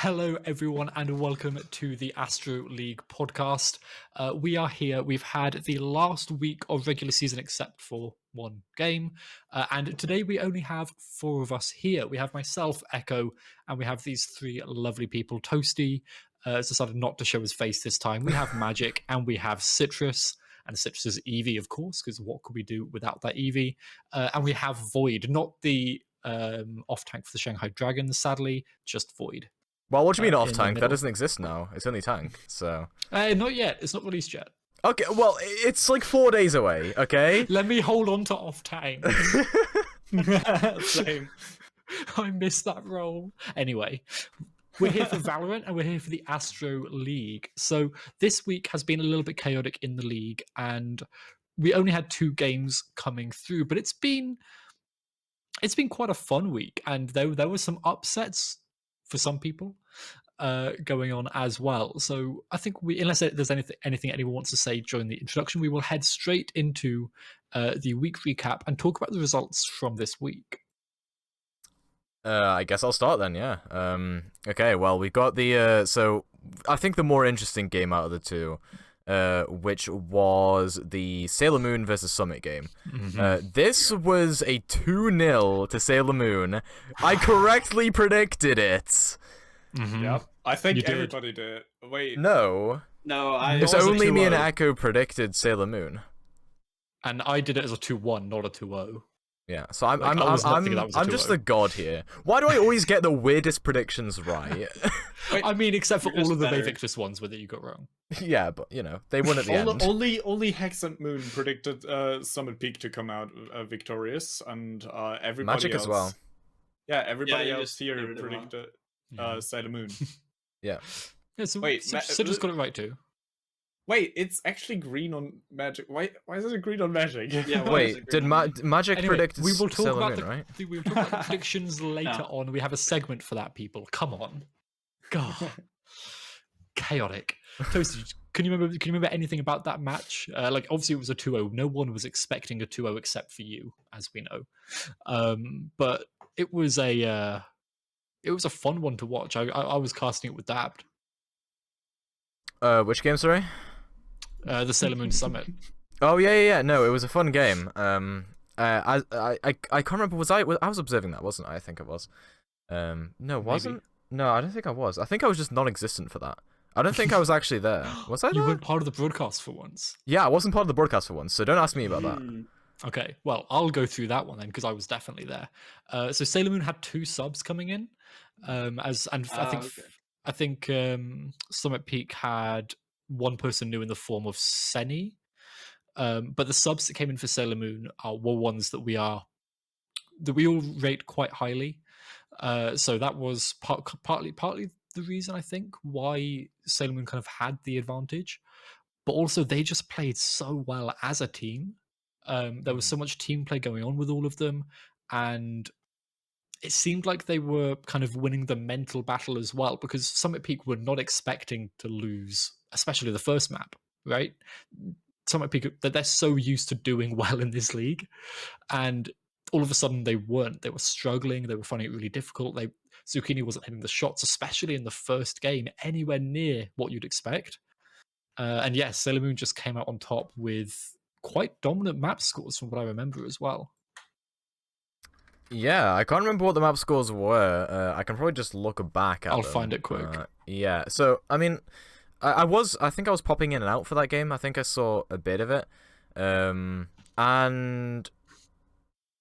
Hello, everyone, and welcome to the Astro League podcast. We are here. We've had the last week of regular season except for one game. And today we only have four of us here. We have myself, EKO, and we have these three lovely people. Toasty has decided not to show his face this time. We have Magic, and we have Citrus. And Citrus is Eevee, of course, because what could we do without that Eevee? And we have Void, not the off tank for the Shanghai Dragons, sadly, just Void. Well, what do you mean off tank? That doesn't exist now. It's only tank, so. Not yet. It's not released yet. Okay, well, it's like 4 days away, okay? Let me hold on to off tank. Same. I missed that role. Anyway, we're here for Valorant and we're here for the Astro League. So this week has been a little bit chaotic in the league and we only had 2 games coming through, but it's been quite a fun week and there were some upsets for some people going on as well. So I think unless there's anything anyone wants to say during the introduction, we will head straight into the week recap and talk about the results from this week. I guess I'll start then, yeah. Okay, well, we got the, so I think the more interesting game out of the two, which was the Sailor Moon versus Summit game. Mm-hmm. This was a 2-0 to Sailor Moon. I correctly predicted it. Mm-hmm. Yep. I think everybody did. Wait. No. No, It's only me and EKO predicted Sailor Moon. And I did it as a 2-1, not a 2-0. Yeah, so I'm just the god here. Why do I always get the weirdest predictions right? Wait, I mean, except for all of the better. Victus ones that you got wrong. Yeah, but you know, they won at the end. only Hex and Moon predicted Summit Peak to come out victorious, and everybody Magic else, as well. Yeah, everybody you else just here did it wrong. predicted Yeah. Sailor Moon. Yeah. Yeah, so Wait, Citrus got it right too. Wait, it's actually green on Magic. Why is it green on Magic? Yeah, why is Wait, it did green? Magic Anyway, predict we will talk Sailor about Moon, right? we will talk about the predictions later No. on. We have a segment for that, people. Come on. God. Chaotic. Toasty, can you remember anything about that match? Like obviously it was a 2-0. No one was expecting a 2-0 except for you, as we know. But it was a fun one to watch. I was casting it with Dabbed. Which game, sorry? The Sailor Moon Summit. Oh yeah. No, it was a fun game. I can't remember. I was observing that, wasn't I? I think I was. No, wasn't. Maybe. No, I don't think I was. I think I was just non-existent for that. I don't think I was actually there. Was I You there? weren't part of the broadcast for once. Yeah, I wasn't part of the broadcast for once, so don't ask me about that. Hmm. Okay, well, I'll go through that one then because I was definitely there. So Sailor Moon had 2 subs coming in, I think Summit Peak had 1 person new in the form of Senny, but the subs that came in for Sailor Moon were ones that we all rate quite highly. So that was partly the reason I think why Sailor Moon kind of had the advantage, but also they just played so well as a team. There was so much team play going on with all of them, and it seemed like they were kind of winning the mental battle as well, because Summit Peak were not expecting to lose, especially the first map, right? Summit Peak, they're so used to doing well in this league, and all of a sudden they weren't. They were struggling. They were finding it really difficult. Zucchini wasn't hitting the shots, especially in the first game, anywhere near what you'd expect. And yes, Sailor Moon just came out on top with quite dominant map scores from what I remember as well. Yeah, I can't remember what the map scores were. I can probably just look back at I'll them. find it quick. Yeah, so, I mean, I think I was popping in and out for that game. I think I saw a bit of it. And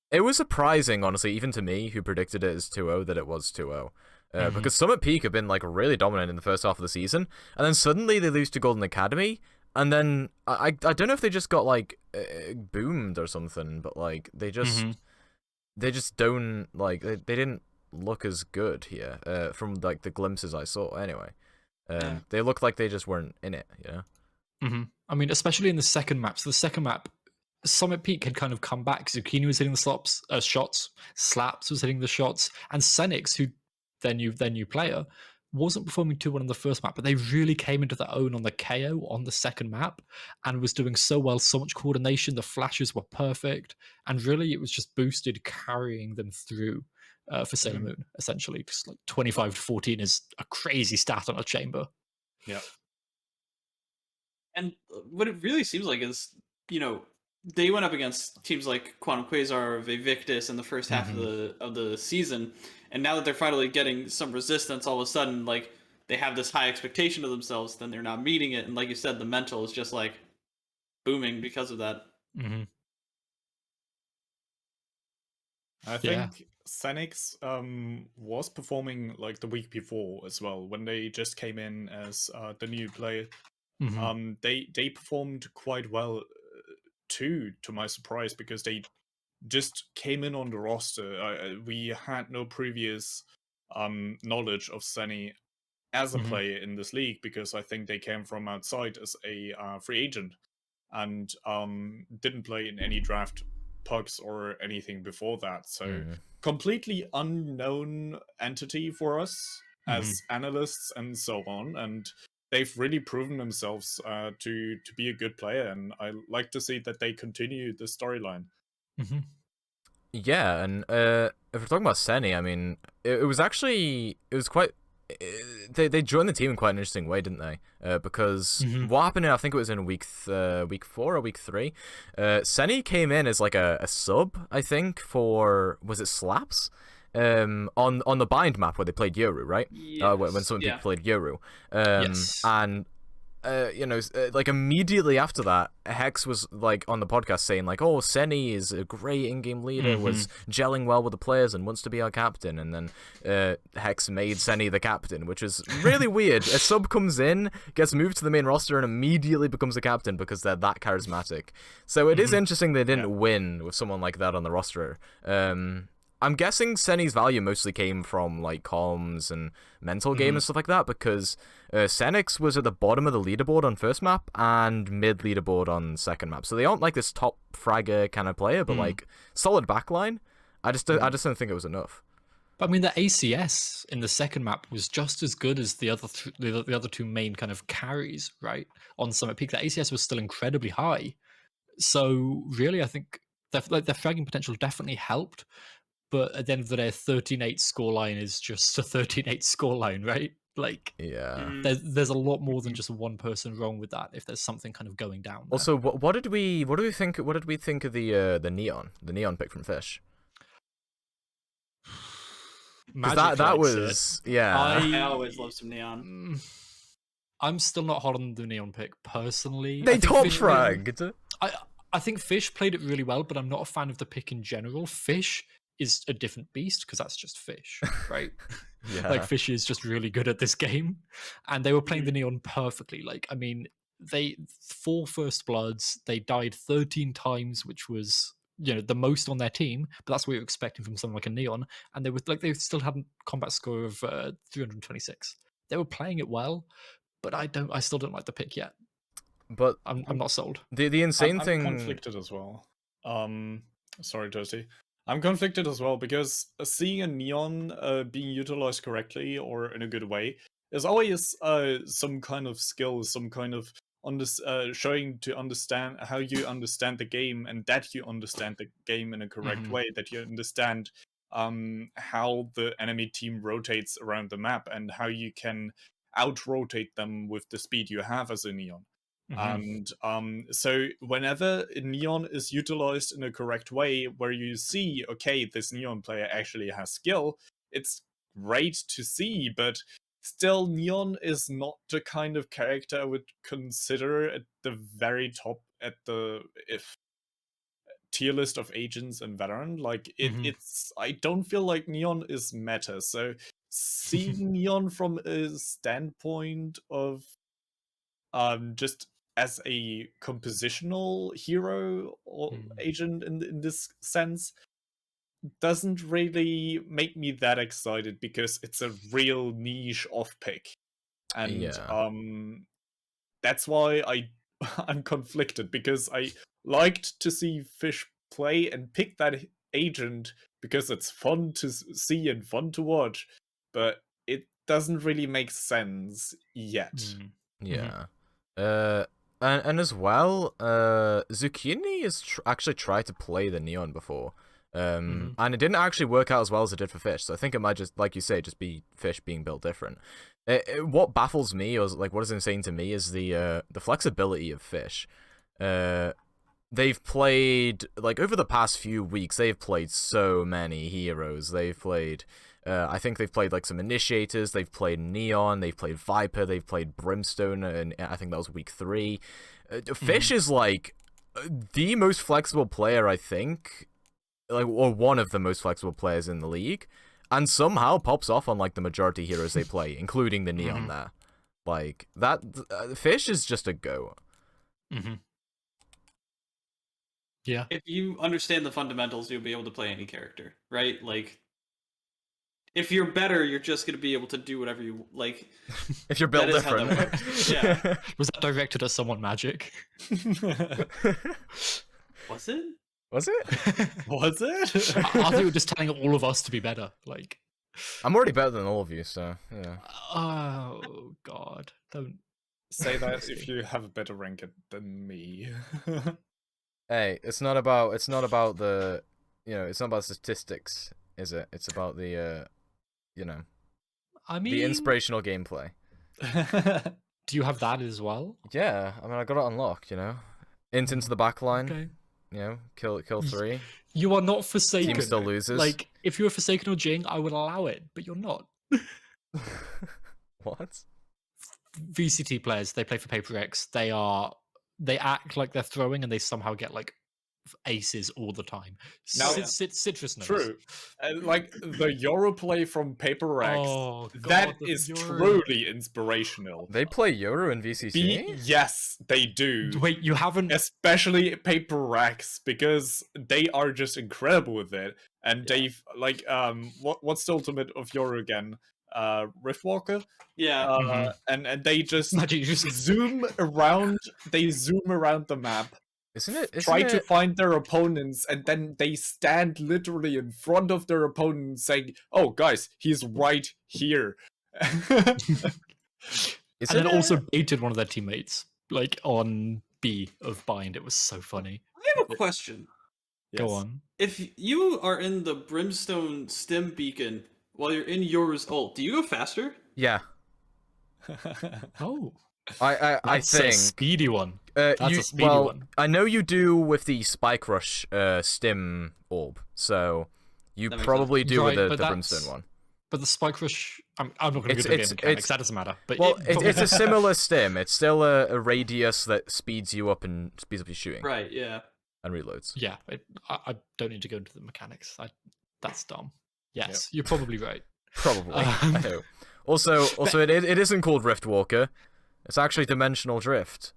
it was surprising, honestly, even to me, who predicted it as 2-0, that it was 2-0. Because Summit Peak have been, like, really dominant in the first half of the season, and then suddenly they lose to Golden Academy, and then, I don't know if they just got, like, boomed or something, but, like, they just don't, like, they didn't look as good here, from, like, the glimpses I saw, anyway. They looked like they just weren't in it, you know? I mean, especially in the second map. So the second map, Summit Peak had kind of come back. Zucchini was hitting the shots, Slaps was hitting the shots, and Senix, who their new player, wasn't performing too well on the first map, but they really came into their own on the KO on the second map and was doing so well, so much coordination, the flashes were perfect, and really it was just boosted carrying them through for Sailor Moon, essentially. Just like 25 to 14 is a crazy stat on a chamber. Yeah. And what it really seems like is, they went up against teams like Quantum Quasar or Victus in the first half of the season, and now that they're finally getting some resistance, all of a sudden, like, they have this high expectation of themselves, then they're not meeting it, and like you said, the mental is just like booming because of that. I think Xenix was performing like the week before as well, when they just came in as the new player. They performed quite well too, to my surprise, because they just came in on the roster. We had no previous knowledge of Sunny as a player in this league, because I think they came from outside as a free agent and didn't play in any draft pucks or anything before that. So completely unknown entity for us as analysts and so on. And they've really proven themselves to be a good player, and I like to see that they continue the storyline. Yeah, and if we're talking about Seni, I mean, it was quite. They joined the team in quite an interesting way, didn't they? Because what happened I think it was in week 4 or week 3. Seni came in as like a sub, I think, for, was it Slaps? On the bind map where they played Yoru, right? Yes. When some people played Yoru. Yes. And like immediately after that, Hex was like on the podcast saying like, "Oh, Seni is a great in-game leader, was gelling well with the players, and wants to be our captain." And then Hex made Seni the captain, which is really weird. A sub comes in, gets moved to the main roster, and immediately becomes a captain because they're that charismatic. So it is interesting they didn't win with someone like that on the roster. I'm guessing Seni's value mostly came from like comms and mental game and stuff like that, because Senix was at the bottom of the leaderboard on first map and mid leaderboard on second map. So they aren't like this top fragger kind of player, but like solid backline. I just don't think it was enough. But I mean, the ACS in the second map was just as good as the other two main kind of carries, right? On Summit Peak, the ACS was still incredibly high. So really, I think their fragging potential definitely helped. But at the end of the day, a 13-8 scoreline is just a 13-8 scoreline, right? Like, there's a lot more than just one person wrong with that. If there's something kind of going down there. Also, what did we think of the neon pick from Fish? Magic that was I always love some neon. I'm still not hot on the neon pick personally. They top fragged. I think Fish played it really well, but I'm not a fan of the pick in general. Fish is a different beast because that's just Fish, right? Like Fish is just really good at this game, and they were playing the neon perfectly. Like, I mean, 4 first bloods, they died 13 times, which was the most on their team, but that's what you're expecting from someone like a neon. And they still had a combat score of 326. They were playing it well, but I still don't like the pick yet. But I'm not sold. The insane thing. I'm conflicted as well. Sorry, Toasty. I'm conflicted as well, because seeing a neon being utilized correctly or in a good way is always some kind of skill, some kind of showing to understand how you understand the game, and that you understand the game in a correct way, that you understand how the enemy team rotates around the map and how you can out-rotate them with the speed you have as a neon. And so whenever neon is utilized in a correct way, where you see, okay, this neon player actually has skill, it's great to see, but still neon is not the kind of character I would consider at the very top at the tier list of agents and veteran. Like it's I don't feel like neon is meta. So seeing neon from a standpoint of just as a compositional hero or agent in this sense doesn't really make me that excited, because it's a real niche off pick, and that's why I'm conflicted, because I liked to see Fish play and pick that agent because it's fun to see and fun to watch, but it doesn't really make sense yet. And as well, Zucchini has actually tried to play the neon before. And it didn't actually work out as well as it did for Fish. So I think it might just, like you say, just be Fish being built different. What baffles me, or like what is insane to me, is the flexibility of Fish. They've played, like, over the past few weeks, they've played so many heroes. They've played, I think they've played, like, some Initiators, they've played Neon, they've played Viper, they've played Brimstone, and I think that was week 3. Fish is, like, the most flexible player, I think, like, or one of the most flexible players in the league, and somehow pops off on, like, the majority heroes they play, including the Neon there. Like, that, Fish is just a go. Yeah. If you understand the fundamentals, you'll be able to play any character, right? Like, if you're better, you're just going to be able to do whatever you like. If you're built that is how different. that works. Yeah. Was that directed at someone magic? Was it? Was it? Was it? I thought you were just telling all of us to be better. Like, I'm already better than all of you, so yeah. oh god, don't Say that if you have a better rank than me. Hey, it's not about the, it's not about statistics, is it? It's about the, I mean, the inspirational gameplay. do you have that as well? Yeah, I mean, I got it unlocked, Int into the back line, Okay. Kill 3. You are not Forsaken. Team still loses. Like, if you were Forsaken or Jing, I would allow it, but you're not. What? VCT players, they play for Paper X. They act like they're throwing, and they somehow get like aces all the time. Now, Citrus knows. True. Like the Euro play from Paper X, Oh, God, that the is Euro. truly inspirational. They play Euro in VCT? Yes, they do. Wait, you haven't? Especially Paper X, because they are just incredible with it. And they've like what's the ultimate of Euro again? Riftwalker? Yeah. And they just Imagine you just zoom around the map. Isn't Try to it- find their opponents, and then they stand literally in front of their opponent saying, "Oh, guys, he's right here." and then it- also baited one of their teammates, like on B of Bind. It was so funny. I have a question. Go Yes. on. If you are in the Brimstone Stim Beacon while you're in yours ult, do you go faster? Yeah. Oh, I that's a think speedy one. That's a speedy one. I know you do with the Spike Rush stim orb, so you That makes probably do with Right, the but Brimstone one. But the Spike Rush, I'm not going to It's- go to the game it's- mechanics. it's- That doesn't matter. But Well, it's a similar stim. It's still a radius that speeds you up and speeds up your shooting Right, yeah. and reloads. yeah, I don't need to go into the mechanics. That's dumb. Yes, you're probably right. Probably. I Um, hope. Also, it isn't called Riftwalker. It's actually Dimensional Drift.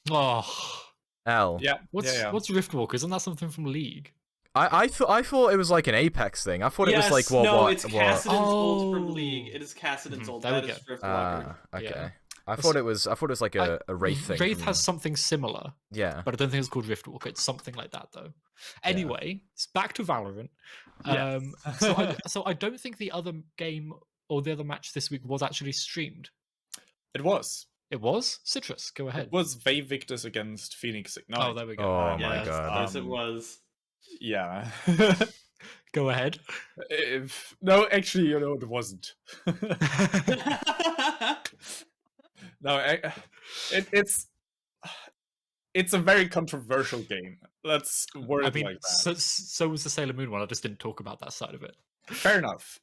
Oh, L. Yeah. what's yeah. Riftwalker? Isn't that something from League? I thought it was like an Apex thing. I thought it was like it's Cassidon's ult from Oh. League. It is Cassidon's ult. There we That is go. Riftwalker. Okay. Yeah. I thought it was like a Wraith thing. Wraith from- has something similar, Yeah. but I don't think it's called Riftwalker. It's something like that, though. Anyway, it's back to Valorant. Yes. So I don't think the other game or the other match this week was actually streamed. It was. It was Citrus. Go ahead. It was Victus against Phoenix Ignite. Oh, there we go. Oh Yeah, my yes, god. yes, it was. Yeah. Go ahead. No, actually, it wasn't. No, it's a very controversial game. Let's word I it mean, like that. so was the Sailor Moon one. I just didn't talk about that side of it. Fair enough.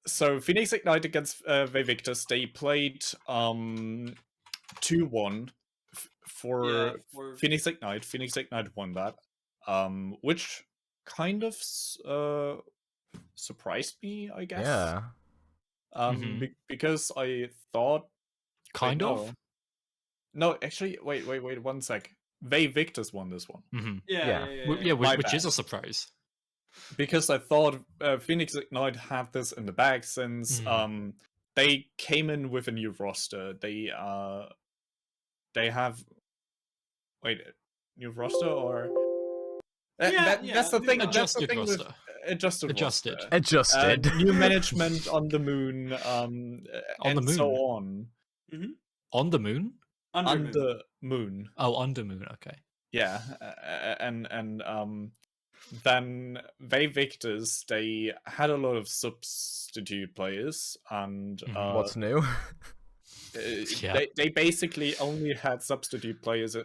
So Phoenix Ignite against Victus, they played 2-1 for Phoenix Ignite. Phoenix Ignite won that, which kind of surprised me, I guess. Yeah. Because I thought Kind of. No, actually, wait, 1 sec. Victus won this one. Mm-hmm. Yeah. My Which is bad. a surprise. Because I thought Phoenix Ignite had this in the bag since they came in with a new roster. They have new roster or that's the thing. That's the Adjusted thing with roster. adjusted. Adjusted. roster. Adjusted. New management on the moon. On and the moon? so on. On the moon? On the moon. Oh, under moon. Okay. Yeah, and then Victus, they had a lot of substitute players, and What's new? Yeah. they basically only had substitute players,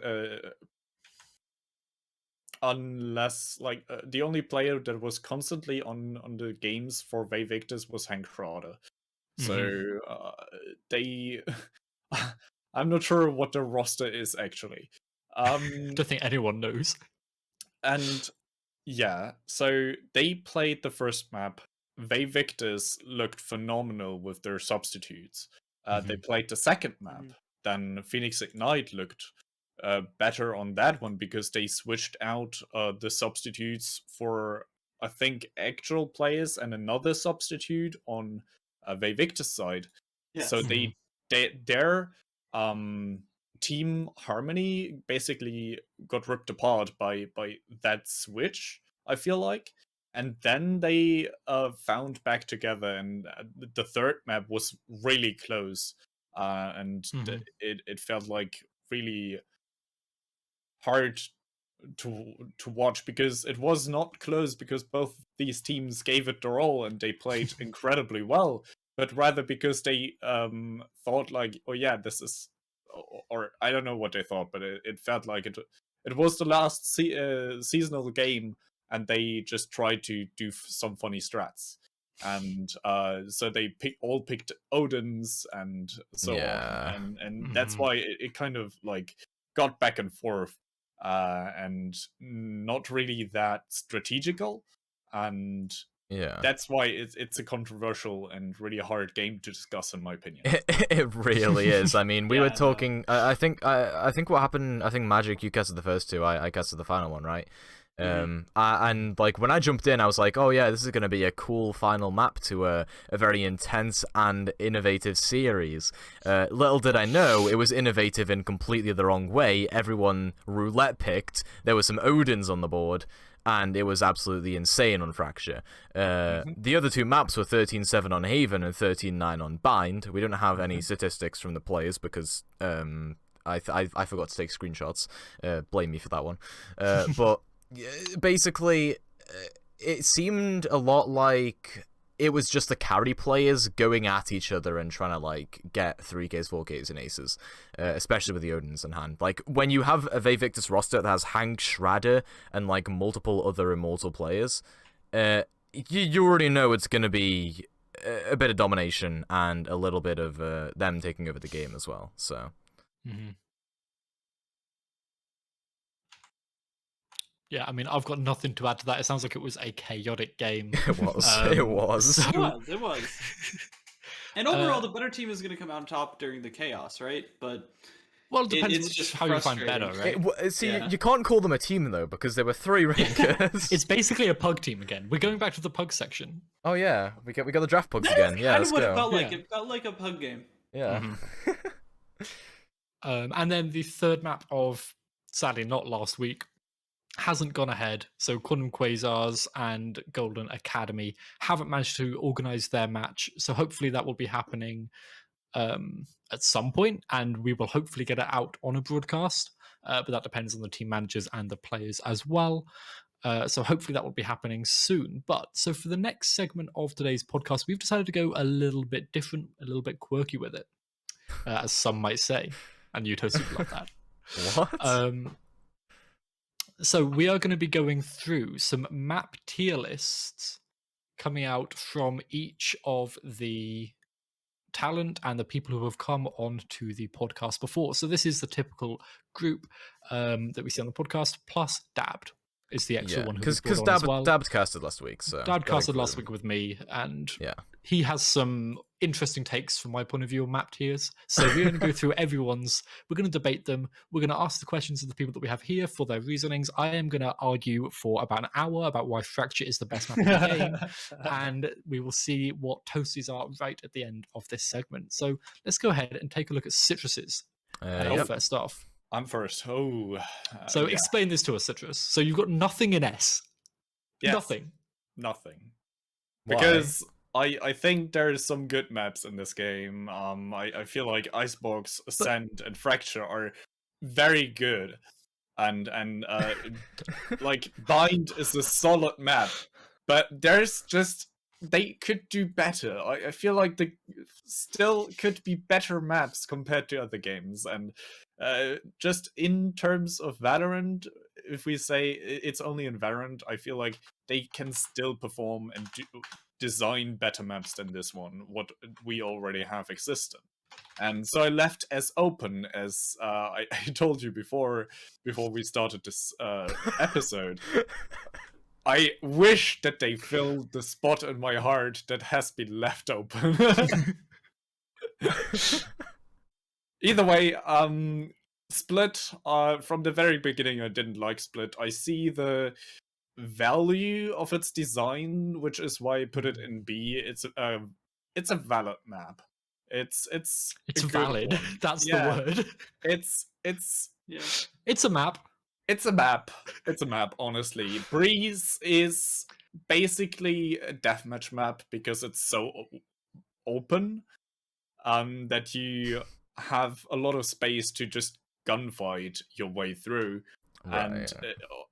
unless the only player that was constantly on the games for Victus was Hank Schrader. So they, I'm not sure what the roster is actually. Don't think anyone knows. And yeah, so they played the first map. Victus looked phenomenal with their substitutes. They played the second map. Then Phoenix Ignite looked better on that one because they switched out the substitutes for, I think, actual players and another substitute on Victus side. Yes. So their team harmony basically got ripped apart by that switch, I feel like. And then they found back together, and the third map was really close, and it felt like really hard to watch, because it was not close, because both these teams gave it their all and they played incredibly well, but rather because they thought like, oh yeah, this is, or I don't know what they thought, but it felt like it was the last seasonal game, and they just tried to do some funny strats, and so they all picked Odins and so on, and that's why it kind of like got back and forth, and not really that strategical, and that's why it's a controversial and really hard game to discuss, in my opinion. It really is. I mean, we were talking. I think what happened. I think Magic, you casted the first two. I casted the final one, right? And like when I jumped in, I was like, oh yeah, this is going to be a cool final map to a very intense and innovative series. Little did I know, it was innovative in completely the wrong way. Everyone roulette picked. There were some Odins on the board, and it was absolutely insane on Fracture. The other two maps were 13-7 on Haven and 13-9 on Bind. We don't have any statistics from the players because I forgot to take screenshots. Blame me for that one. But basically, it seemed a lot like it was just the carry players going at each other and trying to like get 3Ks, 4Ks, and aces, especially with the Odins in hand. Like when you have a Victus roster that has Hank Schrader and like multiple other immortal players, you already know it's going to be a bit of domination and a little bit of them taking over the game as well. So. Yeah, I mean, I've got nothing to add to that. It sounds like it was a chaotic game. It was. It was. It was. And overall, the better team is going to come out on top during the chaos, right? But well, it depends it's just how you find better, right? You can't call them a team though, because there were 3 rankers. It's basically a pug team again. We're going back to the pug section. Oh yeah, we got the draft pugs again. Yeah, let's what go. it felt like. It felt like a pug game. Yeah. And then the third map of, sadly not last week, hasn't gone ahead. So Quantum Quasars and Golden Academy haven't managed to organize their match. So hopefully that will be happening at some point, and we will hopefully get it out on a broadcast. But that depends on the team managers and the players as well. So hopefully that will be happening soon. But so for the next segment of today's podcast, we've decided to go a little bit different, a little bit quirky with it, as some might say. And you totally love that. What? So we are going to be going through some map tier lists coming out from each of the talent and the people who have come on to the podcast before. So this is the typical group that we see on the podcast, plus Dabbed is the extra one. Because Dabbed casted last week. So Dabbed casted last week with me, and he has some interesting takes from my point of view on map tiers. So we're going to go through everyone's. We're going to debate them. We're going to ask the questions of the people that we have here for their reasonings. I am going to argue for about an hour about why Fracture is the best map in the game, and we will see what toasties are right at the end of this segment. So let's go ahead and take a look at Citrus's. First off, I'm first. Explain this to us, Citrus. So you've got nothing in S. Yes. Nothing. Because I think there's some good maps in this game. I feel like Icebox, Ascent, and Fracture are very good. and like Bind is a solid map, but there's just they could do better. I feel like they still could be better maps compared to other games, and just in terms of Valorant, if we say it's only in Valorant, I feel like they can still perform and design better maps than this one, what we already have existent. And so I left as open as I told you before we started this episode. I wish that they filled the spot in my heart that has been left open. Either way, Split, from the very beginning I didn't like Split. I see the value of its design, which is why I put it in B. It's a valid map. It's valid. That's the word. It's Yeah. It's a map. It's a map. It's a map, honestly. Breeze is basically a deathmatch map because it's so open that you have a lot of space to just gunfight your way through. Right.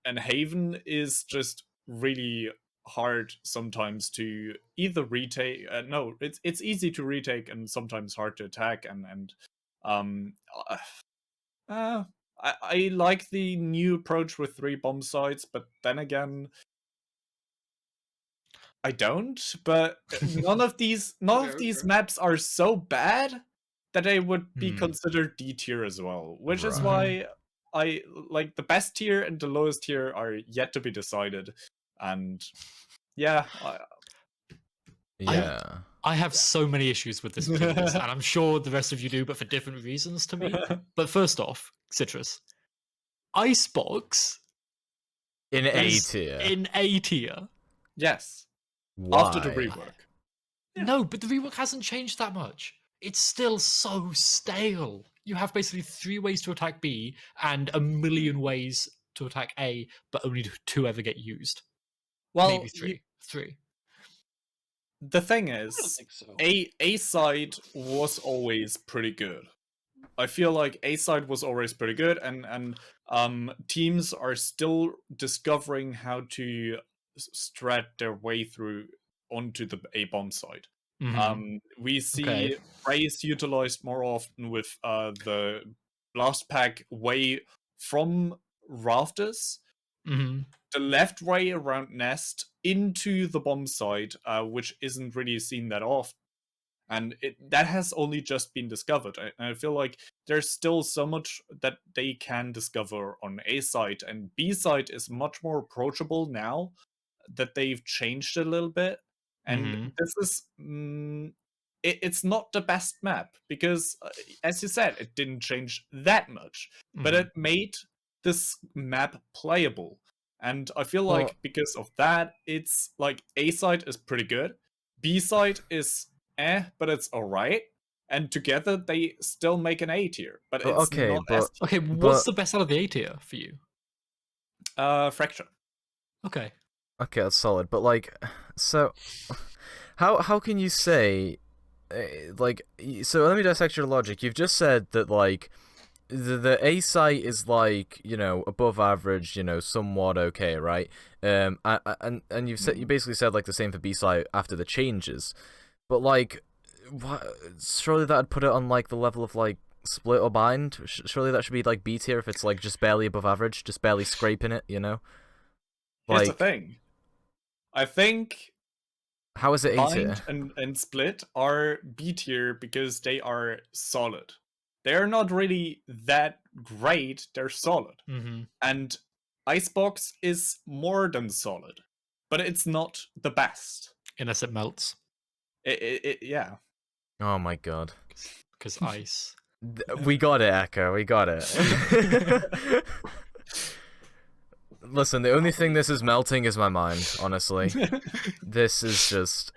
And Haven is just really hard sometimes to either retake. No, it's easy to retake and sometimes hard to attack. I like the new approach with 3 bomb sites, but then again, I don't. But none of these maps are so bad that they would be considered D tier as well, which is why I like the best tier and the lowest tier are yet to be decided. And yeah, I have so many issues with this playlist, and I'm sure the rest of you do, but for different reasons to me. But first off, Citrus, Icebox in A tier. In A tier. Yes. Why? After the rework. No, but the rework hasn't changed that much. It's still so stale. You have basically 3 ways to attack B and a million ways to attack A, but only 2 ever get used. Well, maybe 3. 3. The thing I don't is, think so. A side was always pretty good. I feel like A side was always pretty good, and teams are still discovering how to strat their way through onto the A bomb side. We see Raze utilized more often with the blast pack way from rafters, the left way around nest into the bomb side, which isn't really seen that often. And that has only just been discovered. I feel like there's still so much that they can discover on A side, and B side is much more approachable now that they've changed a little bit. And this is it's not the best map because, as you said, it didn't change that much, but it made this map playable. And I feel like because of that, it's like A side is pretty good, B side is but it's alright, and together they still make an A tier. But it's not S tier. Okay, what's the best out of the A tier for you? Fracture. Okay, that's solid. But like, so how can you say like? So let me dissect your logic. You've just said that like the A site is like, you know, above average, you know, somewhat okay, right? And you basically said like the same for B site after the changes. But like, surely that'd put it on like the level of like Split or Bind. Surely that should be like B tier if it's like just barely above average, just barely scraping it, you know? Here's the thing. I think how is it A tier? Bind and Split are B tier because they are solid. They're not really that great, they're solid. And Icebox is more than solid, but it's not the best. Unless it melts. Yeah. Oh my god. Because ice. We got it, EKO. We got it. Listen, the only thing this is melting is my mind, honestly. This is just...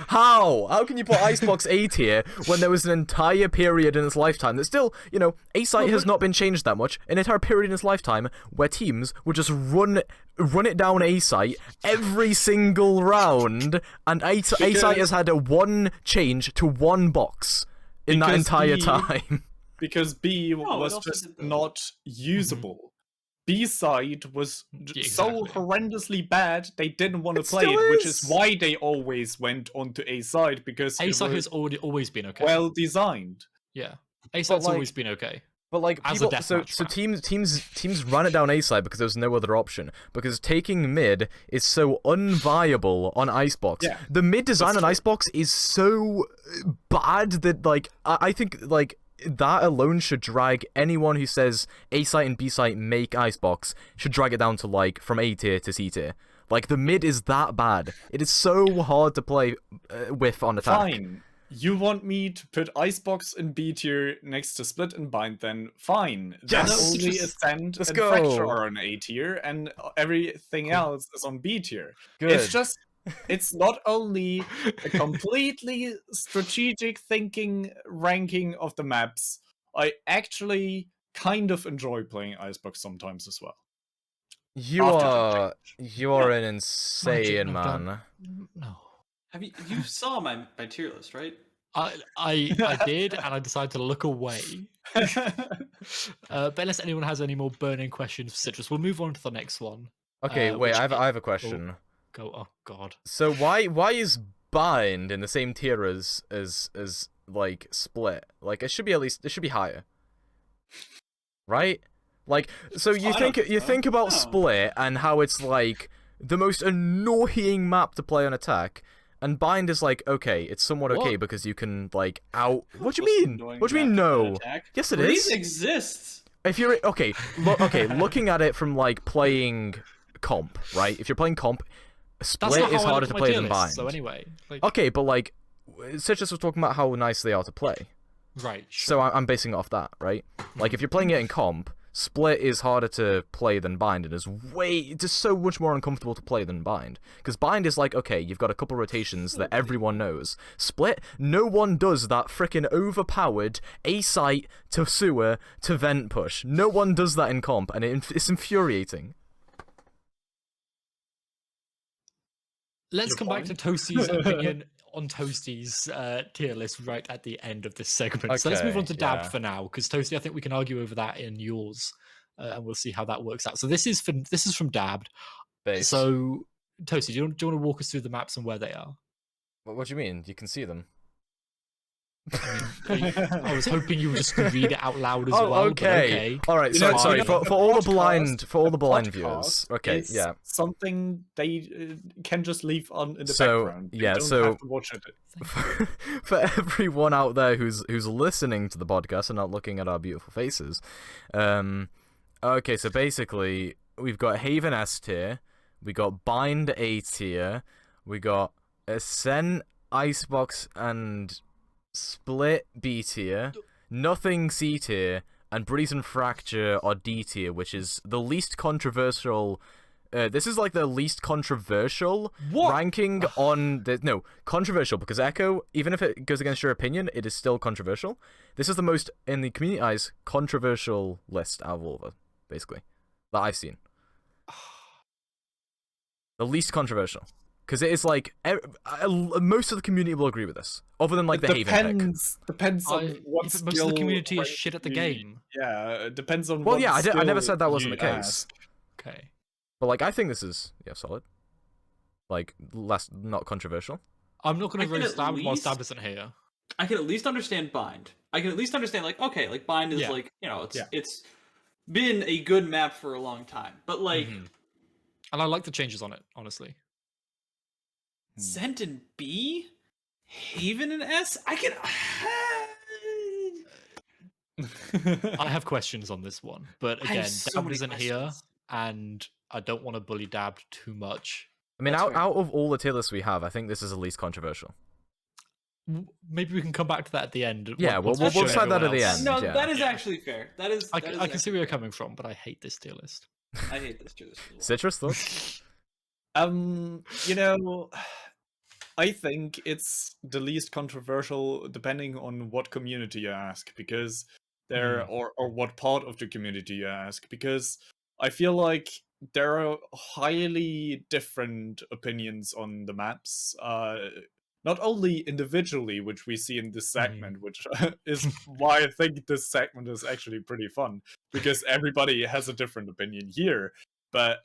How can you put Icebox A tier when there was an entire period in its lifetime that still, you know, A site has not been changed that much, an entire period in its lifetime where teams would just run it down A site every single round, and A site has had a 1 change to 1 box in that entire time. Because B was just not usable. B-side was so exactly. horrendously bad they didn't want to It play still it, which is is. why they always went onto A-side, because it A-side was has always been okay. well designed. Yeah, A-side's like- always been okay. But like As a people, so deathmatch map. teams run it down A side because there's no other option. Because taking mid is so unviable on Icebox. Yeah, The mid design that's on true. Icebox is so bad that like I think like that alone should drag anyone who says A site and B site make Icebox should drag it down to like from A tier to C tier. Like the mid is that bad. It is so hard to play with on attack. Fine. You want me to put Icebox in B tier next to Split and Bind, then fine. Then Yes! only Ascend Let's and go! Fracture are on A tier, and everything else is on B tier. Good. It's just, it's not only a completely strategic thinking ranking of the maps, I actually kind of enjoy playing Icebox sometimes as well. You After are Yeah. an insane no, man. No. Have you saw my tier list, right? I did, and I decided to look away. But unless anyone has any more burning questions for Citrus, we'll move on to the next one. Okay, wait, which I have a question. Go. Oh God. So why is Bind in the same tier as like Split? Like it should be higher. Right? Like so you think about Split and how it's like the most annoying map to play on attack, and Bind is like okay, it's somewhat okay What? because you can like out. What do you Most mean? annoying What do you mean map to no? attack. Yes, it Breeze is. exists. If you're okay, looking at it from like playing comp, right? If you're playing comp, That's Split not is how I harder look to at my play tier than list, Bind. So anyway, like, Okay, but like, Citrus was talking about how nice they are to play. right. So I'm basing it off that, right? Like, if you're playing it in comp, Split is harder to play than Bind, and is just so much more uncomfortable to play than Bind. Because Bind is like, okay, you've got a couple rotations that everyone knows. Split, no one does that frickin' overpowered A-site to sewer to vent push. No one does that in comp, and it's infuriating. Let's Your come back to point? Toasty's opinion on Toasty's tier list right at the end of this segment. So let's move on to Okay, Dab yeah. for now, because Toasty, I think we can argue over that in yours, and we'll see how that works out. So this is from Dabbed. Base. So Toasty, do you want to walk us through the maps and where they are? What do you mean? You can see them. I was hoping you would just read it out loud as well. Okay. But All right. You Sorry. know, Sorry. you know, For all the podcast- blind podcast viewers. Okay. is Yeah. something they can just leave on in the So, background. They yeah, don't so- have to watch it. For everyone out there who's listening to the podcast and not looking at our beautiful faces, okay, so basically we've got Haven S tier, we got Bind A tier, we got Ascent, Icebox, and Split B tier, Nothing C tier, and Breeze and Fracture are D tier, which is the least controversial. This is like the least controversial ranking on the controversial because EKO, even if it goes against your opinion, it is still controversial. This is the most in the community eyes controversial list out of all of them, basically, that I've seen. The least controversial because it is like most of the community will agree with this, other than like the Haven pick. Depends on what most skill of the community is rank shit at the you- game. Yeah, it depends on. Well, what yeah, I never skill said that wasn't you the case. ask. Okay. But like I think this is solid. Like less not controversial. I'm not going I to can roast at Dab while least- Dab isn't here. I can at least understand Bind. I can at least understand like okay, like Bind is Yeah. like Yeah. it's been a good map for a long time, but like Mhm. And I like the changes on it, honestly. Zent and B, Haven and S. I can. I have questions on this one, but I have again, so Dab many isn't here, questions. and I don't want to bully Dab too much. I mean, That's out fair. of all the tier lists we have, I think this is the least controversial. Maybe we can come back to that at the end. Yeah, once we'll we've shown decide that at everyone the else. end. No, yeah. that is actually fair. That is. I that is can see actually where you're fair. coming from, but I hate this tier list. I hate this too. Citrus thoughts? You know, I think it's the least controversial depending on what community you ask, because or what part of the community you ask, because I feel like there are highly different opinions on the maps. not only individually, which we see in this segment, Mhm. which is why I think this segment is actually pretty fun, because everybody has a different opinion here. But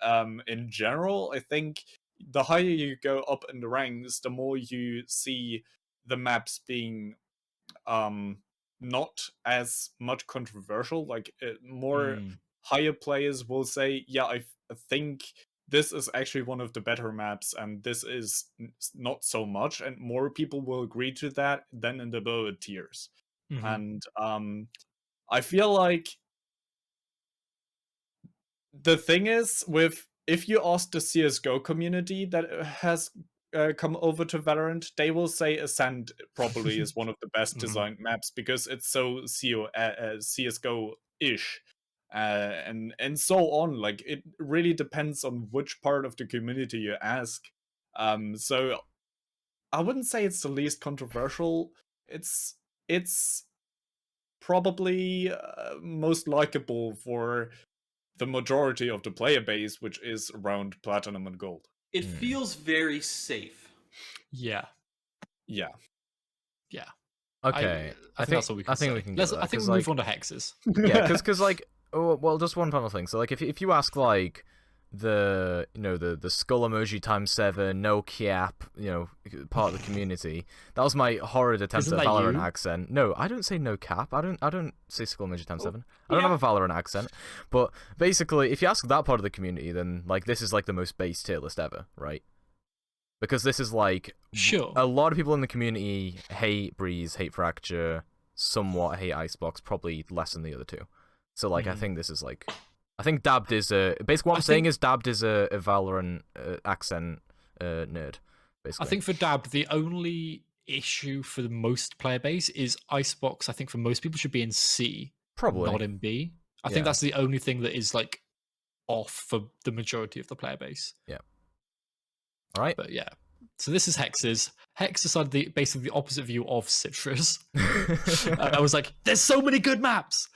in general, I think the higher you go up in the ranks, the more you see the maps being not as much controversial. Like more Mm. higher players will say, "Yeah, I think this is actually one of the better maps, and this is not so much." And more people will agree to that than in the lower tiers. Mhm. And I feel like the thing is with if you ask the CS:GO community that has come over to Valorant, they will say Ascent probably is one of the best designed maps because it's so CS:GO-ish, and so on. Like it really depends on which part of the community you ask. So I wouldn't say it's the least controversial. It's probably most likable for the majority of the player base, which is around platinum and gold. It feels very safe. Yeah. Yeah. Yeah. Okay, I think that's all we can say. we can get I that, think 'cause, we like, move on to hexes. yeah, because like, oh, well, just one final thing. So like, if you ask like the the skull emoji times 7, no cap, part of the community. That was my horrid attempt Isn't at a that Valorant you? accent. No, I don't say no cap. I don't say skull emoji times 7. I don't yeah. have a Valorant accent. But basically, if you ask that part of the community, then like this is like the most base tier list ever, right? Because this is like Sure. a lot of people in the community hate Breeze, hate Fracture, somewhat hate Icebox, probably less than the other two. So like I think this is like, I think Dabbed is basically what I'm saying is Dabbed is a Valorant accent nerd. Basically, I think for Dab, the only issue for the most player base is Icebox. I think for most people should be in C, probably not in B. I Yeah. think that's the only thing that is like off for the majority of the player base. Yeah. All right. But yeah. So this is Hexes. Hexes are basically the opposite view of Citrus. I was like, there's so many good maps,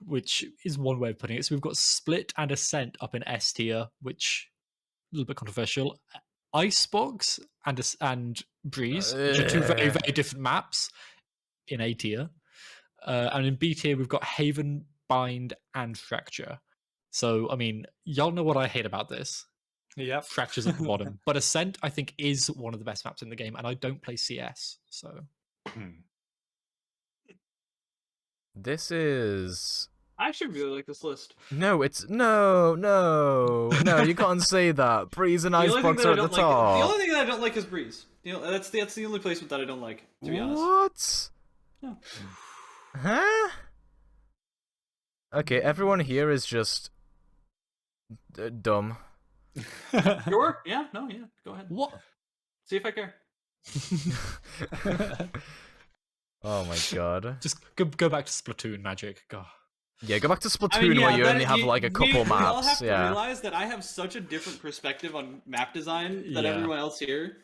which is one way of putting it. So we've got Split and Ascent up in S tier, which a little bit controversial. Icebox and Breeze, which are two very, very different maps in A tier. And in B tier, we've got Haven, Bind, and Fracture. So, I mean, y'all know what I hate about this. Yeah. Fracture's at the bottom. But Ascent, I think, is one of the best maps in the game, and I don't play CS, so... This is... I actually really like this list. No, it's... No, you can't say that. Breeze and The only thing Icebox that are I at the don't like, top. the only thing that I don't like is Breeze. That's the only placement that I don't like, to be honest. What? No. Huh? Okay, everyone here is just... dumb. Sure? Yeah? No? Yeah. Go ahead. What? See if I care. Oh my god. Just go back to Splatoon magic. God. Yeah, go back to Splatoon I mean, where you that- only have like a couple we all maps. have to Yeah. realize that I have such a different perspective on map design than Yeah. everyone else here.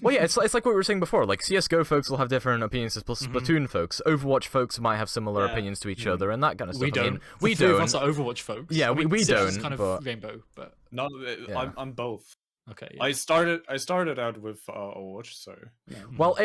Well, yeah, it's like what we were saying before. Like CS:GO folks will have different opinions to Splatoon folks. Overwatch folks might have similar Yeah. opinions to each other and that kind of stuff. We I don't. mean, we The three of don't. us are Overwatch folks. Yeah, I mean, we Citrus is don't, kind of but- rainbow, but... No, Yeah. I'm both. Okay, yeah. I started out with Overwatch, so yeah. Well,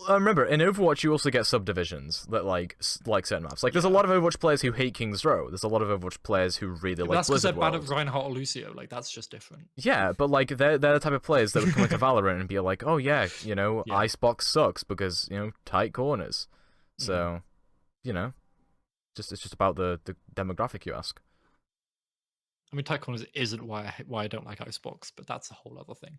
remember in Overwatch you also get subdivisions that like certain maps. Like there's a lot of Overwatch players who hate King's Row. There's a lot of Overwatch players who really But like that's because they're Blizzard bad World. at Reinhardt or Lucio. Like, that's just different. Yeah, but like they're the type of players that would come into Valorant and be like, oh yeah, Yeah. Icebox sucks because tight corners. So, it's just about the demographic you ask. I mean, tight corners isn't why I don't like Icebox, but that's a whole other thing.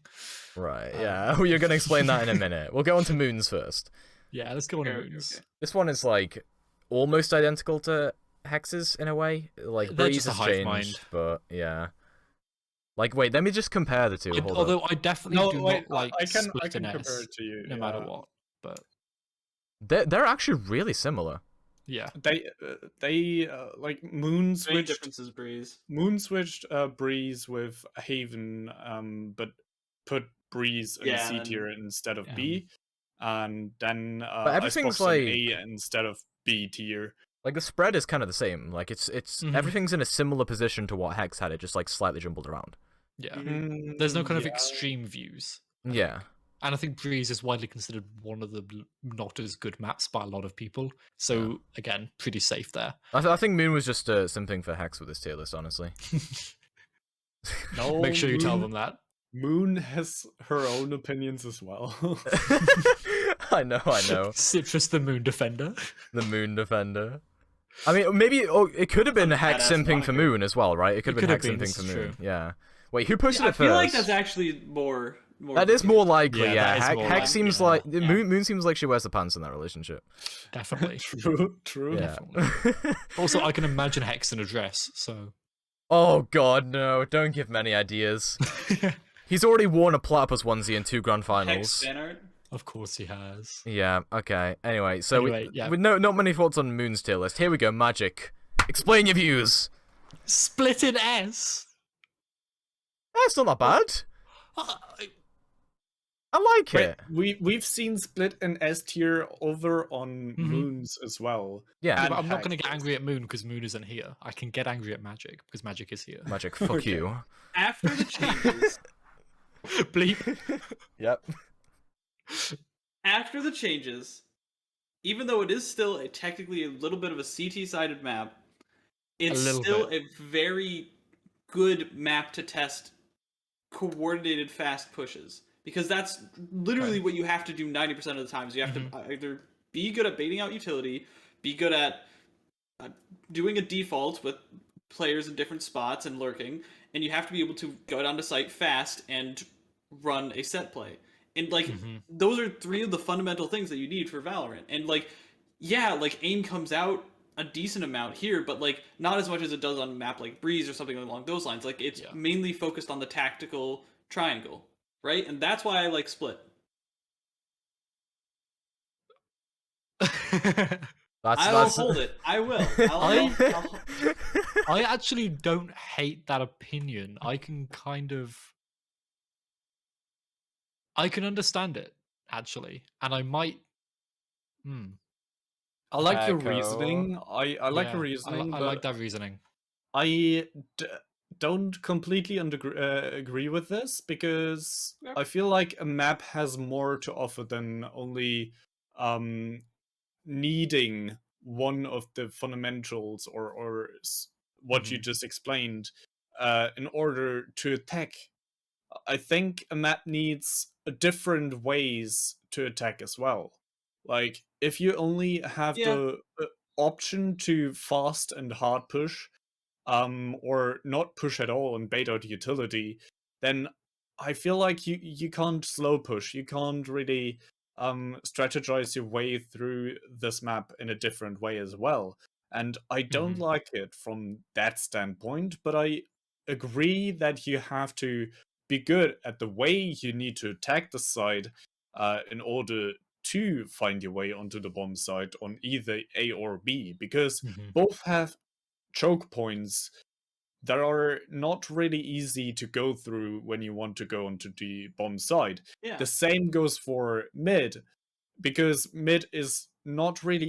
Right. Yeah. You're gonna explain that in a minute. We'll go on to Moons first. Yeah, let's go on Okay, to okay, Moons. okay. This one is like almost identical to Hexes in a way. Like They're Breeze just a has hive changed, mind. but yeah. Like wait, let me just compare the two. Hold up. Although I definitely No, do wait, not like I can Split and compare S, it to you. no matter what. But They're actually really similar. yeah, They like Moon Main switched differences, Breeze. Breeze with Haven, but put Breeze in Yeah, C and- tier instead of yeah. B, and then everything's Icebox in like- A instead of B tier. Like the spread is kind of the same. Like it's Mhm. everything's in a similar position to what Hex had. It just like slightly jumbled around. yeah. Mm, There's no kind of yeah. extreme views. Yeah. And I think Breeze is widely considered one of the not as good maps by a lot of people. So again, pretty safe there. I think Moon was just simping for Hex with this tier list, honestly. No, Make sure you tell Moon- them that. Moon has her own opinions as well. I know. Citrus the Moon Defender. The Moon Defender. I mean, maybe it could have been a Hex badass simping for moniker. Moon as well, right? It could have been Hex simping this for is Moon. true. Yeah. Wait, who posted I it first? feel like that's actually more. That is more likely, Yeah, yeah. that is more Hex seems likely, like Moon seems like she wears the pants in that relationship. Definitely. True. Yeah. Also, I can imagine Hex in a dress, so. Oh god, no! Don't give many ideas. He's already worn a platypus onesie in 2 grand Hex finals. fan art. Of course he has. Yeah. Okay. Anyway, so yeah. with not many thoughts on Moon's tier list. Here we go. Magic. Explain your views. Split in S. That's not that bad. I- I like Wait, it. we've seen Split and S tier over on Mhm. Moons as well. Yeah. but I'm not going to Hex. get angry at Moon because Moon isn't here. I can get angry at Magic because Magic is here. Magic. Fuck Okay. you. After the changes, Bleep. Yep. after the changes, even though it is still technically a little bit of a CT-sided map, it's little still bit. a very good map to test coordinated fast pushes. Because that's literally what you have to do 90% of the times. You have to either be good at baiting out utility, be good at doing a default with players in different spots and lurking, and you have to be able to go down to site fast and run a set play. And like those are 3 of the fundamental things that you need for Valorant. And like, yeah, like aim comes out a decent amount here, but like not as much as it does on a map like Breeze or something along those lines. Like it's mainly focused on the tactical triangle, right? And that's why I like Split. I'll hold it. I will. I actually don't hate that opinion. I can understand it, actually. And I might... I like your Echo. reasoning. I like your Yeah, reasoning, I but like that reasoning. I don't completely agree with this because I feel like a map has more to offer than only needing one of the fundamentals or what you just explained in order to attack. I think a map needs different ways to attack as well. Like, if you only have the option to fast and hard push, or not push at all and bait out utility, then I feel like you can't slow push. You can't really strategize your way through this map in a different way as well. And I don't like it from that standpoint, but I agree that you have to be good at the way you need to attack the side in order to find your way onto the bomb site on either A or B, because both have choke points that are not really easy to go through when you want to go onto the bomb side. Yeah. The same goes for mid, because mid is not really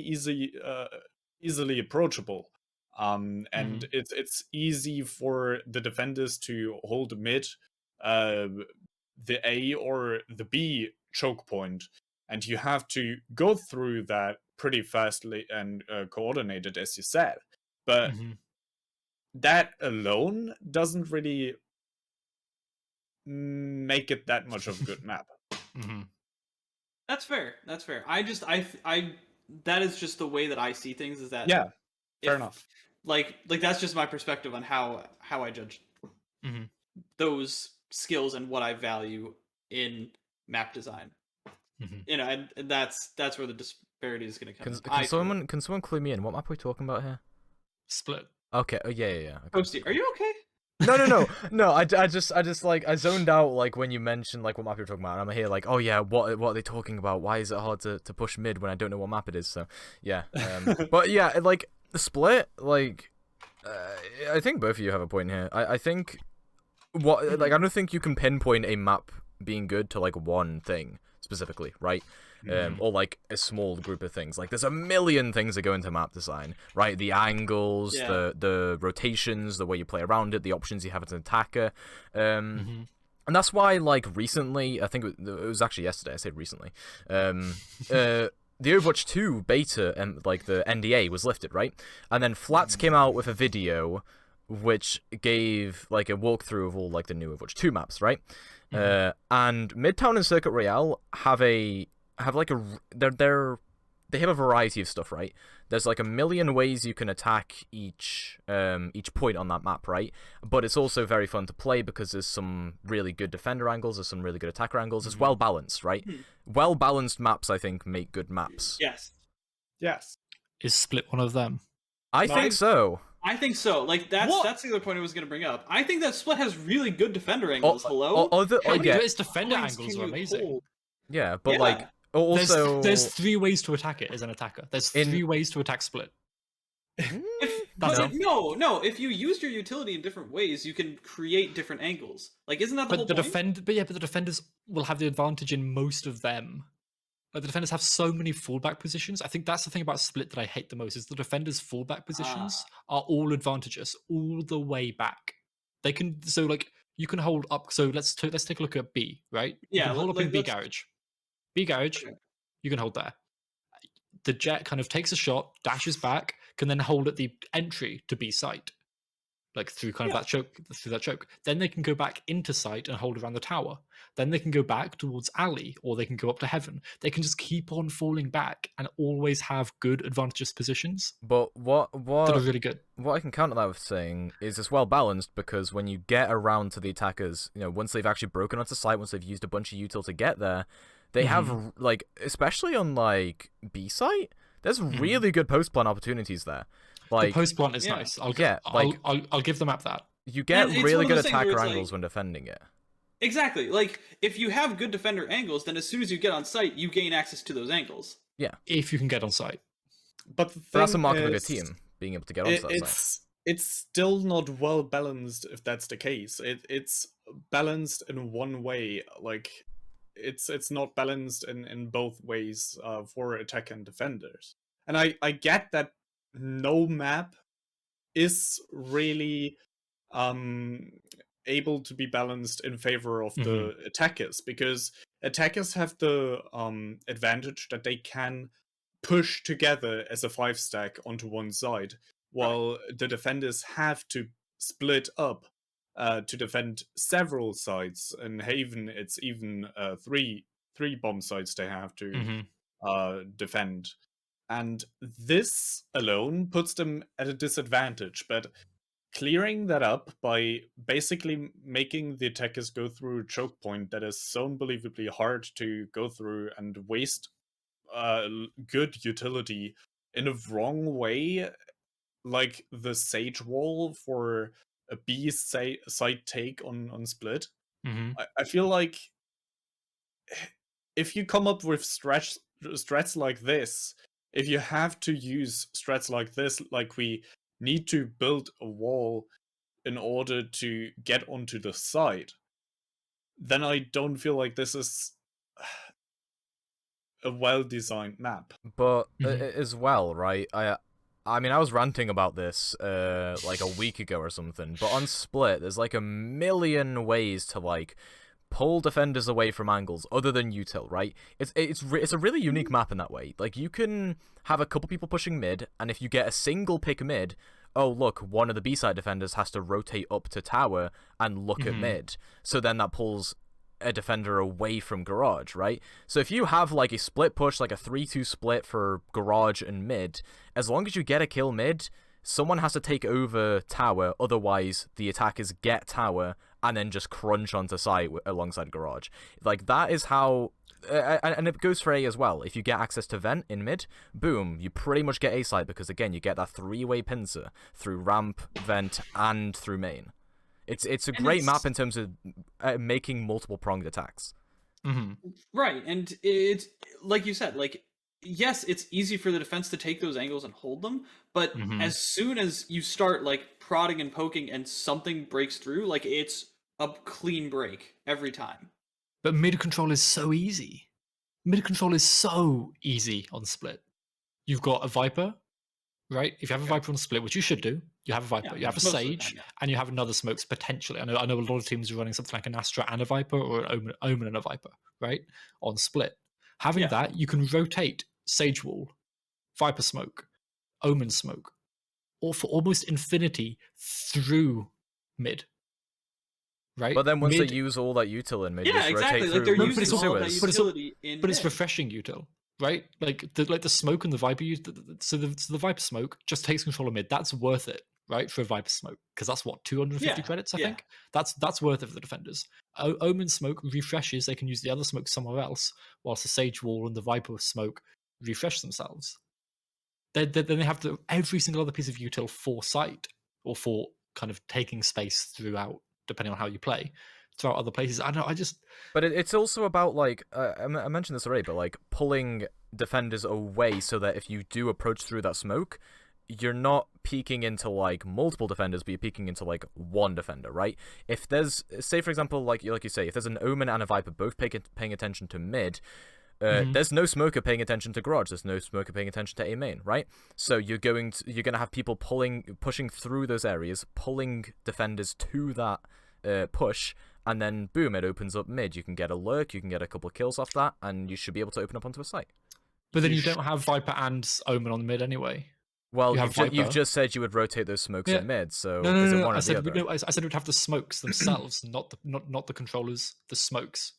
easily approachable. And it's easy for the defenders to hold mid, the A or the B choke point, and you have to go through that pretty fastly and coordinated, as you said. But that alone doesn't really make it that much of a good map. That's fair. That's fair. I that is just the way that I see things. Is that fair enough. Like that's just my perspective on how I judge those skills and what I value in map design. You know, and that's where the disparity is going to come. Can someone clue me in? What map are we talking about here? Split. Okay. Oh yeah. Okay. Posty, are you okay? No. I just like I zoned out like when you mentioned like what map you're talking about, and I'm here like, oh yeah, what are they talking about? Why is it hard to push mid when I don't know what map it is? So yeah, but yeah, like the Split, like I think both of you have a point here. I think I don't think you can pinpoint a map being good to like one thing specifically, right? Or like a small group of things. Like there's a million things that go into map design, right? The angles, the rotations, the way you play around it, the options you have as an attacker. And that's why, like, recently, I think it was actually yesterday, I said recently, the Overwatch 2 beta and, like, the NDA was lifted, right? And then Flats came out with a video which gave, like, a walkthrough of all, like, the new Overwatch 2 maps, right? And Midtown and Circuit Royale they have a variety of stuff, right? There's like a million ways you can attack each point on that map, right? But it's also very fun to play because there's some really good defender angles, there's some really good attacker angles. It's well balanced, right? Well balanced maps, I think, make good maps. Yes. Is Split one of them? I think so. I think so. Like that's the other point I was going to bring up. I think that Split has really good defender angles. Its defender angles are amazing. Yeah, but like also there's 3 ways to attack it as an attacker. There's 3 ways to attack Split. If you use your utility in different ways, you can create different angles. Like, isn't that the whole point? But the defenders will have the advantage in most of them. Like, the defenders have so many fallback positions. I think that's the thing about Split that I hate the most, is the defenders' fallback positions are all advantageous all the way back. They can you can hold up. So let's take a look at B, right? You can hold up in B garage. B garage, you can hold there. The Jet kind of takes a shot, dashes back, can then hold at the entry to B site, like through kind of that choke. Then they can go back into site and hold around the tower. Then they can go back towards alley, or they can go up to heaven. They can just keep on falling back and always have good advantageous positions. But what that are really good. What I can counter that with saying is it's well balanced, because when you get around to the attackers, once they've actually broken onto site, once they've used a bunch of util to get there, they have, like, especially on, like, B site, there's really good post-plant opportunities there. Like, the post-plant is nice. I'll give the map that. You get really good attacker angles when defending it. Exactly. Like, if you have good defender angles, then as soon as you get on site, you gain access to those angles. Yeah. If you can get on site. But that's a mark of a good team, being able to get on site. It's still not well balanced if that's the case. It's balanced in one way, like... It's not balanced in both ways for attack and defenders. And I get that no map is really able to be balanced in favor of the attackers, because attackers have the advantage that they can push together as a 5-stack onto one side, while the defenders have to split up to defend several sites. In Haven, it's even three bomb sites they have to defend. And this alone puts them at a disadvantage, but clearing that up by basically making the attackers go through a choke point that is so unbelievably hard to go through and waste good utility in a wrong way, like the Sage Wall for a B side take on Split. I feel like if you come up with strats like this, if you have to use strats like this, like we need to build a wall in order to get onto the side, then I don't feel like this is a well-designed map. But as well, right? I mean, I was ranting about this like a week ago or something, but on Split, there's like a million ways to like pull defenders away from angles other than util, right? It's a really unique map in that way. Like, you can have a couple people pushing mid, and if you get a single pick mid, oh look, one of the B-side defenders has to rotate up to tower and look at mid, so then that pulls a defender away from garage, right? So if you have like a split push, like a 3-2 split for garage and mid, as long as you get a kill mid, someone has to take over tower, otherwise the attackers get tower and then just crunch onto site alongside garage. Like, that is how... and it goes for A as well. If you get access to vent in mid, boom, you pretty much get A side, because again, you get that 3-way pincer through ramp, vent, and through main. It's a great map in terms of making multiple pronged attacks. Right, and it's like you said, like, yes, it's easy for the defense to take those angles and hold them, but as soon as you start like prodding and poking and something breaks through, like, it's a clean break every time. But mid control is so easy. Mid control is so easy on Split. You've got a Viper, right? If you have a Viper on split, which you should do, you have a Viper, Yeah, you have a most of the Sage, time, yeah. and you have another Smokes potentially. I know a lot of teams are running something like an Astro and a Viper, or an Omen and a Viper, right? On split. Having Yeah. that, you can rotate Sage Wall, Viper Smoke, Omen Smoke, or for almost infinity through mid. Right? But then once mid, they use all that util in mid, you Yeah, just exactly. rotate Like through they're but using it's all of that sewers. but it's- utility in but it's mid. refreshing util, right? Like the smoke and the Viper so the Viper Smoke just takes control of mid. That's worth it, right? For a Viper Smoke, because that's what 250 Yeah, credits, I yeah. think. That's worth it for the defenders. Omen Smoke refreshes; they can use the other smoke somewhere else, whilst the Sage Wall and the Viper Smoke refresh themselves. Then they have every single other piece of util for sight or for kind of taking space throughout, depending on how you play, throughout other places. I don't know. I just But it's also about, like, I mentioned this already, but, like, pulling defenders away so that if you do approach through that smoke, you're not peeking into, like, multiple defenders, but you're peeking into, like, one defender, right? If there's, say, for example, like you say, if there's an Omen and a Viper both paying attention to mid, there's no smoker paying attention to garage. There's no smoker paying attention to A main, right? So you're gonna have people pushing through those areas, pulling defenders to that push, and then boom, it opens up mid. You can get a lurk, you can get a couple of kills off that, and you should be able to open up onto a site. But then you don't have Viper and Omen on mid anyway. Well, You have you've Viper. just said you would rotate those smokes Yeah. in mid, so No, is it one I or the said other? no. I said we'd have the smokes themselves, not the controllers. The smokes.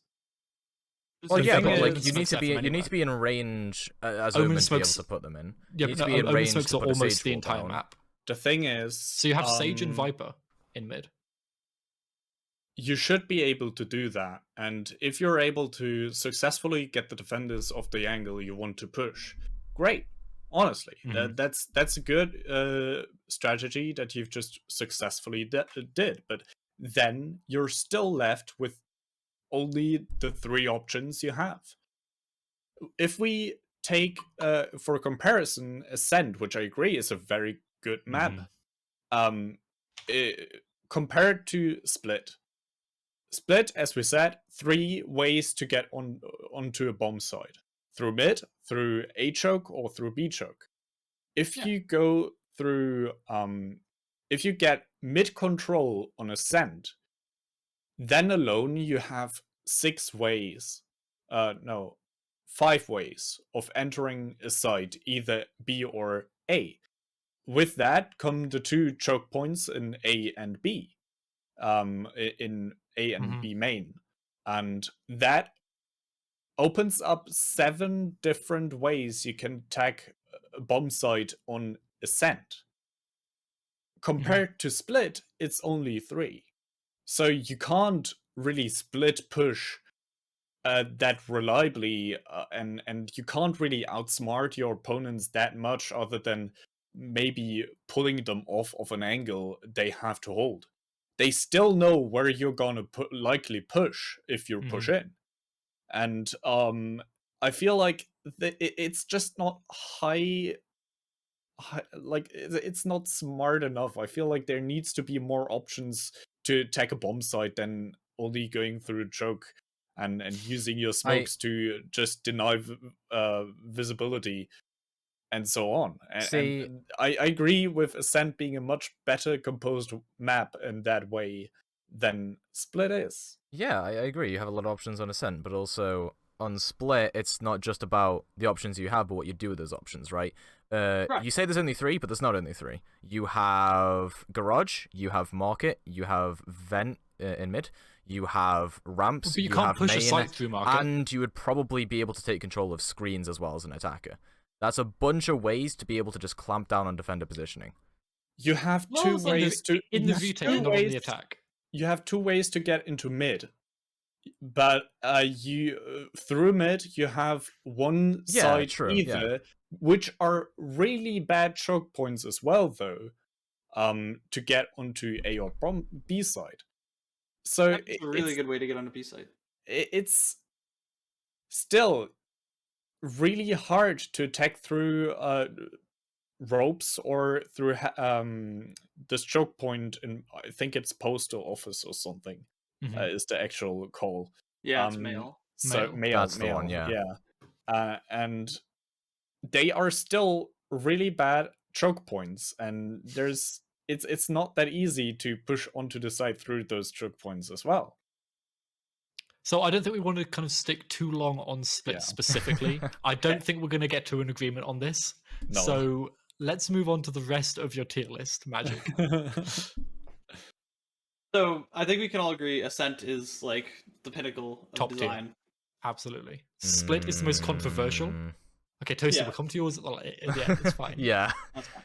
Well, The yeah, thing but like is- you need to be Smokes you need to be in range as Omen Omen to be able smokes- to put them in. Yeah, You need but to be no, in Omen range smokes to are put a almost Sage the Wall entire down. map. The thing is, So you have Sage and Viper in mid. You should be able to do that, and if you're able to successfully get the defenders off the angle you want to push, great. Honestly, that's a good strategy that you've just successfully did. But then you're still left with only the three options you have. If we take, for comparison, Ascent, which I agree is a very good map, compared to Split. Split, as we said, three ways to get onto a bomb site: through mid, through A choke, or through B choke. If you go through, if you get mid control on Ascent, then alone you have 6 ways. No, 5 ways of entering a site, either B or A. With that come the 2 choke points in A and B. In A and B main. And that opens up 7 different ways you can attack a bomb site on Ascent. Compared to Split, it's only 3. So you can't really split push that reliably, and you can't really outsmart your opponents that much, other than maybe pulling them off of an angle they have to hold. They still know where you're gonna likely push if you push in, and I feel like it's just not like it's not smart enough. I feel like there needs to be more options to attack a bomb site than only going through choke and using your smokes to just deny visibility and so on. And I agree with Ascent being a much better composed map in that way than Split is. Yeah, I agree. You have a lot of options on Ascent, but also on Split, it's not just about the options you have, but what you do with those options, right? You say there's only 3, but there's not only 3. You have Garage, you have Market, you have Vent in mid, you have ramps, But you can't have push main, a site through Market. and you would probably be able to take control of screens as well as an attacker. That's a bunch of ways to be able to just clamp down on defender positioning. You have 2 ways to in the retake, not on the attack. You have 2 ways to get into mid, but you through mid you have one side either, which are really bad choke points as well, though, to get onto A or B side. So That's a really good way to get on a B side. It's still really hard to attack through ropes or through this choke point in, I think it's postal office or something, is the actual call. Yeah, it's mail. So That's the one, yeah. And they are still really bad choke points, and it's not that easy to push onto the side through those choke points as well. So I don't think we want to kind of stick too long on Split specifically. I don't think we're going to get to an agreement on this. No. So let's move on to the rest of your tier list, Magic. So I think we can all agree Ascent is like the pinnacle of Top tier. design. Absolutely. Split is the most controversial. Okay, Toasty, we'll come to yours at the end. It's fine. Yeah. That's fine.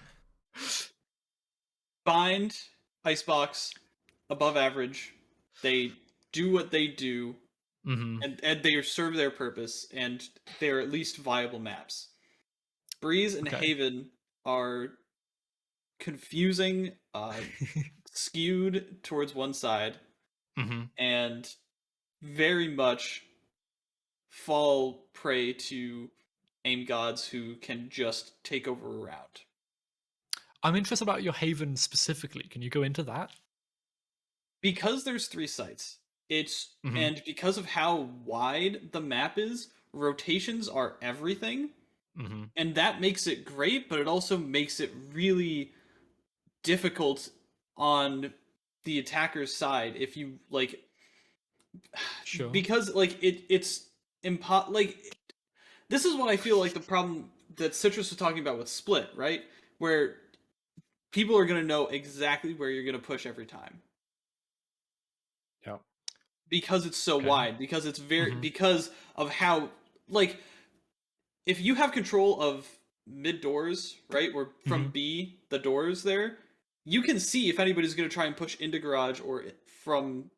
Bind, Icebox, above average. They do what they do, and they serve their purpose, and they're at least viable maps. Breeze and Haven are confusing, skewed towards one side, and very much fall prey to aim gods who can just take over a round. I'm interested about your Haven specifically. Can you go into that? Because there's 3 sites, and because of how wide the map is, rotations are everything. And that makes it great, but it also makes it really difficult on the attacker's side if you like. Sure. Because like it's this is what I feel like the problem that Citrus was talking about with Split, right? Where people are going to know exactly where you're going to push every time. Yeah. Because it's so wide, because it's because of how, like, if you have control of mid doors, right, where from B, the doors there, you can see if anybody's going to try and push into garage or from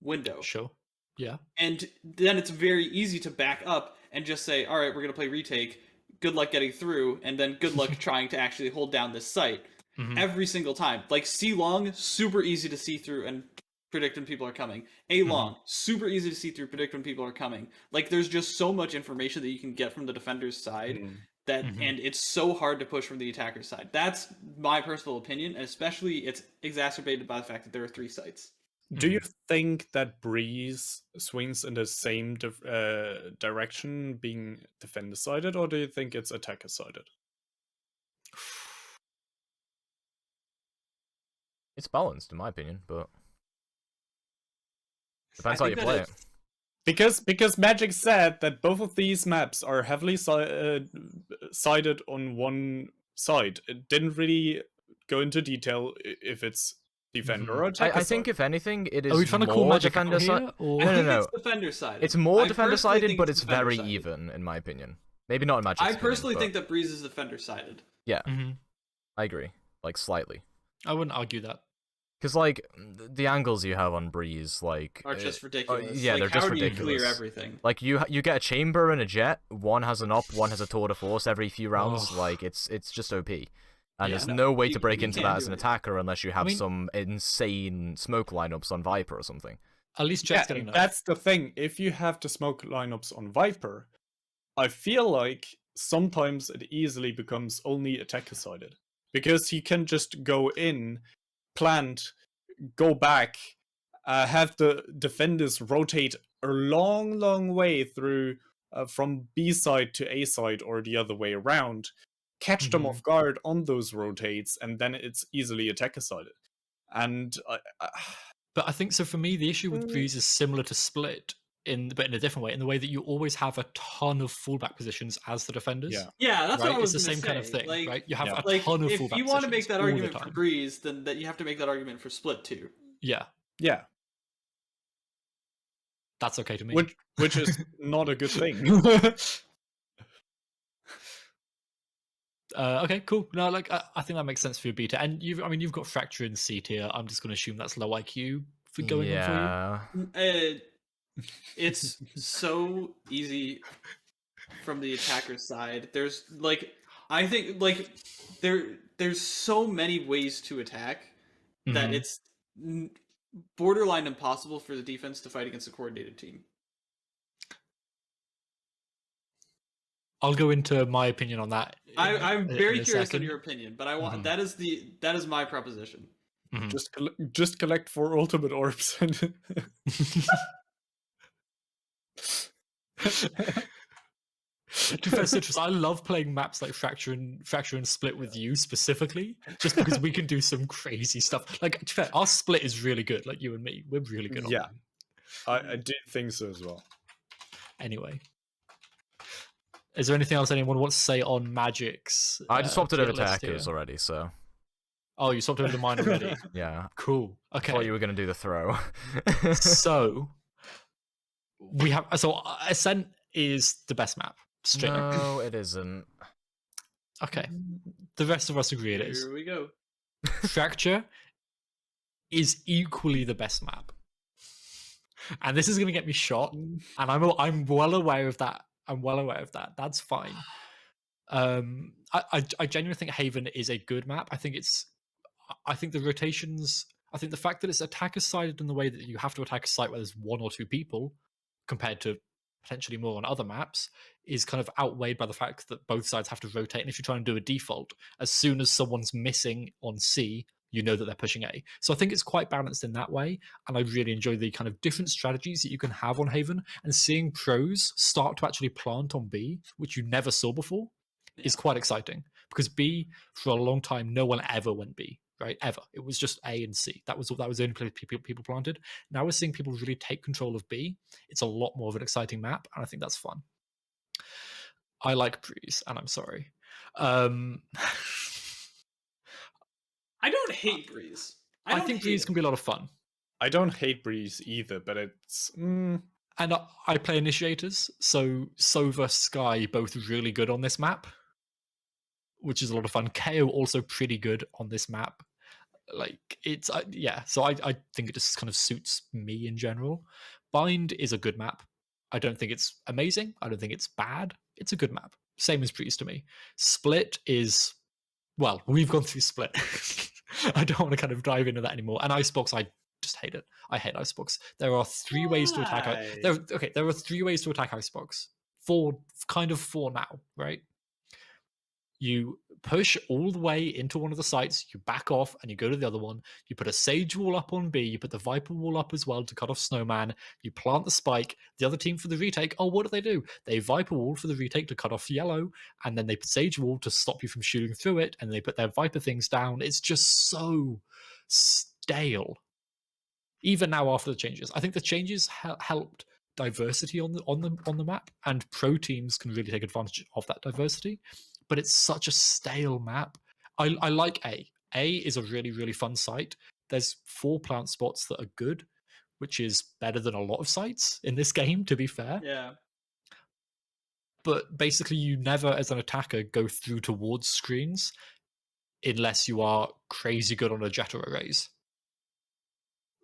window. Sure. Yeah. And then it's very easy to back up and just say, all right, we're going to play retake. Good luck getting through, and then good luck trying to actually hold down this site every single time. Like C long, super easy to see through and predict when people are coming. A long, super easy to see through, predict when people are coming. Like there's just so much information that you can get from the defender's side that, and it's so hard to push from the attacker's side. That's my personal opinion, and especially it's exacerbated by the fact that there are 3 sites. Do you think that Breeze swings in the same direction, being defender-sided, or do you think it's attacker-sided? It's balanced, in my opinion, but depends how you play it. Because Magic said that both of these maps are heavily sided on one side. It didn't really go into detail if it's defender or attacker. I think if anything, it is Are we trying to call more Magic defender out side. here, or- No. It's defender sided. It's more I defender personally sided, think but it's it's very defender-sided. even, in my opinion. Maybe not in Magic's I opinion, personally but think that Breeze is defender sided. yeah, I agree. Like slightly. I wouldn't argue that. Because like the angles you have on Breeze, like Are just ridiculous. yeah, like, they're just how ridiculous. do you clear everything? Like you get a chamber and a jet. One has an up, one has a tour de force every few rounds. Like it's just OP, and there's no way to break into can't that as do an it. attacker unless you have some insane smoke lineups on Viper or something. At least Jet's getting nerfed. That's the thing. If you have the smoke lineups on Viper, I feel like sometimes it easily becomes only attacker-sided. Because you can just go in, plant, go back, have the defenders rotate a long way through from B side to A side or the other way around, catch them off guard on those rotates, and then it's easily attacker-sided. And But I think so. For me, the issue with Breeze is similar to Split, but in a different way. In the way that you always have a ton of fallback positions as the defenders. Yeah, that's right? what I was It's the gonna same say. kind of thing, like, right? You have a like, ton of if fallback you want to positions make that all the argument for time. Breeze, then that you have to make that argument for Split too. Yeah, yeah, that's okay to me. which is not a good thing. Okay, cool. No, like I think that makes sense for your beta, and you've got Fracture in C tier. I'm just going to assume that's low IQ for going on for you. It's so easy from the attacker side. There's like, I think like there's so many ways to attack that it's borderline impossible for the defense to fight against a coordinated team. I'll go into my opinion on that. I'm very curious on your opinion, but I want that is my proposition. Just collect 4 ultimate orbs and To be fair, Citrus, I love playing maps like Fracture and Split with you specifically, just because we can do some crazy stuff. Like, to be fair, our Split is really good. Like you and me, we're really good on that. I did think so as well. Anyway, is there anything else anyone wants to say on Magic's? I just swapped it over to list Echoes here? already, so Oh, you swapped over to mine already. yeah. Cool. I Okay. thought you were gonna do the throw. So we have. So Ascent is the best map. Straight up. No, it isn't. Okay. The rest of us agree it is. Here we go. Fracture is equally the best map. And this is going to get me shot, and I'm well aware of that. I'm well aware of that. That's fine. I genuinely think Haven is a good map. I think the rotations. I think the fact that it's attacker sided in the way that you have to attack a site where there's one or two people, compared to potentially more on other maps, is kind of outweighed by the fact that both sides have to rotate. And if you're trying to do a default, as soon as someone's missing on C, you know that they're pushing A. So I think it's quite balanced in that way. And I really enjoy the kind of different strategies that you can have on Haven, and seeing pros start to actually plant on B, which you never saw before, is quite exciting. Because B, for a long time, no one ever went B, right? Ever. It was just A and C. That was the only place people planted. Now we're seeing people really take control of B. It's a lot more of an exciting map, and I think that's fun. I like Breeze, and I'm sorry. I don't hate Breeze. I think Breeze can be a lot of fun. I don't hate Breeze either, but it's... And I play Initiators, so Sova, Sky, both really good on this map, which is a lot of fun. KO also pretty good on this map. Like, it's... yeah, so I think it just kind of suits me in general. Bind is a good map. I don't think it's amazing. I don't think it's bad. It's a good map. Same as Breeze to me. Split is... Well, we've gone through Split. I don't want to kind of dive into that anymore. And Icebox, I just hate it. I hate Icebox. There are three ways to attack. There are three ways to attack Icebox. Four now, right? You push all the way into one of the sites, you back off, and you go to the other one. You put a Sage Wall up on B, you put the Viper Wall up as well to cut off Snowman, you plant the spike, the other team for the retake, what do? They Viper Wall for the retake to cut off Yellow, and then they put Sage Wall to stop you from shooting through it, and they put their Viper things down. It's just so stale. Even now after the changes. I think the changes helped diversity on the map, and pro teams can really take advantage of that diversity. But it's such a stale map. I like A. A is a really, really fun site. There's 4 plant spots that are good, which is better than a lot of sites in this game, to be fair. Yeah. But basically, you never, as an attacker, go through towards screens unless you are crazy good on a jet or a raise.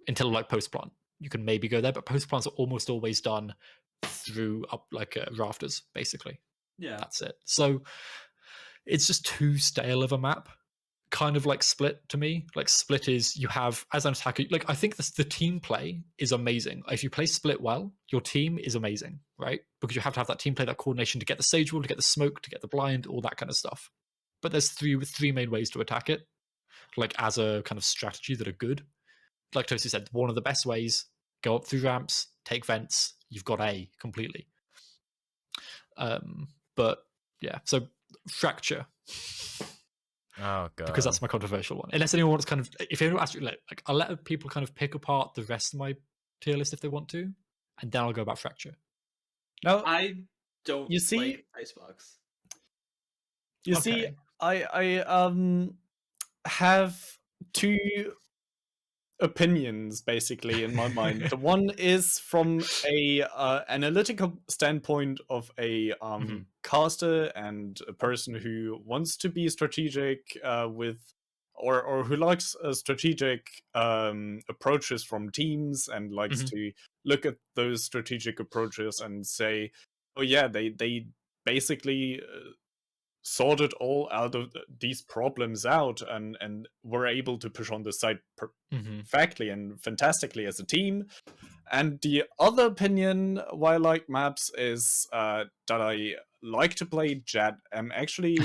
Until like post plant. You can maybe go there, but post plants are almost always done through up like rafters, basically. Yeah. That's it. So it's just too stale of a map. Kind of like Split to me. Like Split is, you have, as an attacker, like I think the team play is amazing. If you play Split well, your team is amazing, right? Because you have to have that team play, that coordination to get the Sage Wall, to get the smoke, to get the blind, all that kind of stuff. But there's three main ways to attack it, like as a kind of strategy that are good. Like Toasty said, one of the best ways, go up through ramps, take vents, you've got A completely. But yeah, so Fracture. Oh god. Because that's my controversial one. Unless anyone wants kind of, if anyone asks, like I'll let people kind of pick apart the rest of my tier list if they want to, and then I'll go about Fracture. Now, I don't you see, like Icebox. You see, I have 2 opinions basically in my mind. The one is from a analytical standpoint of a caster and a person who wants to be strategic with or who likes strategic approaches from teams and likes to look at those strategic approaches and say, oh yeah, they basically sorted all out of these problems out and were able to push on the site perfectly and fantastically as a team. And the other opinion why I like maps is that I like to play Jet. I'm actually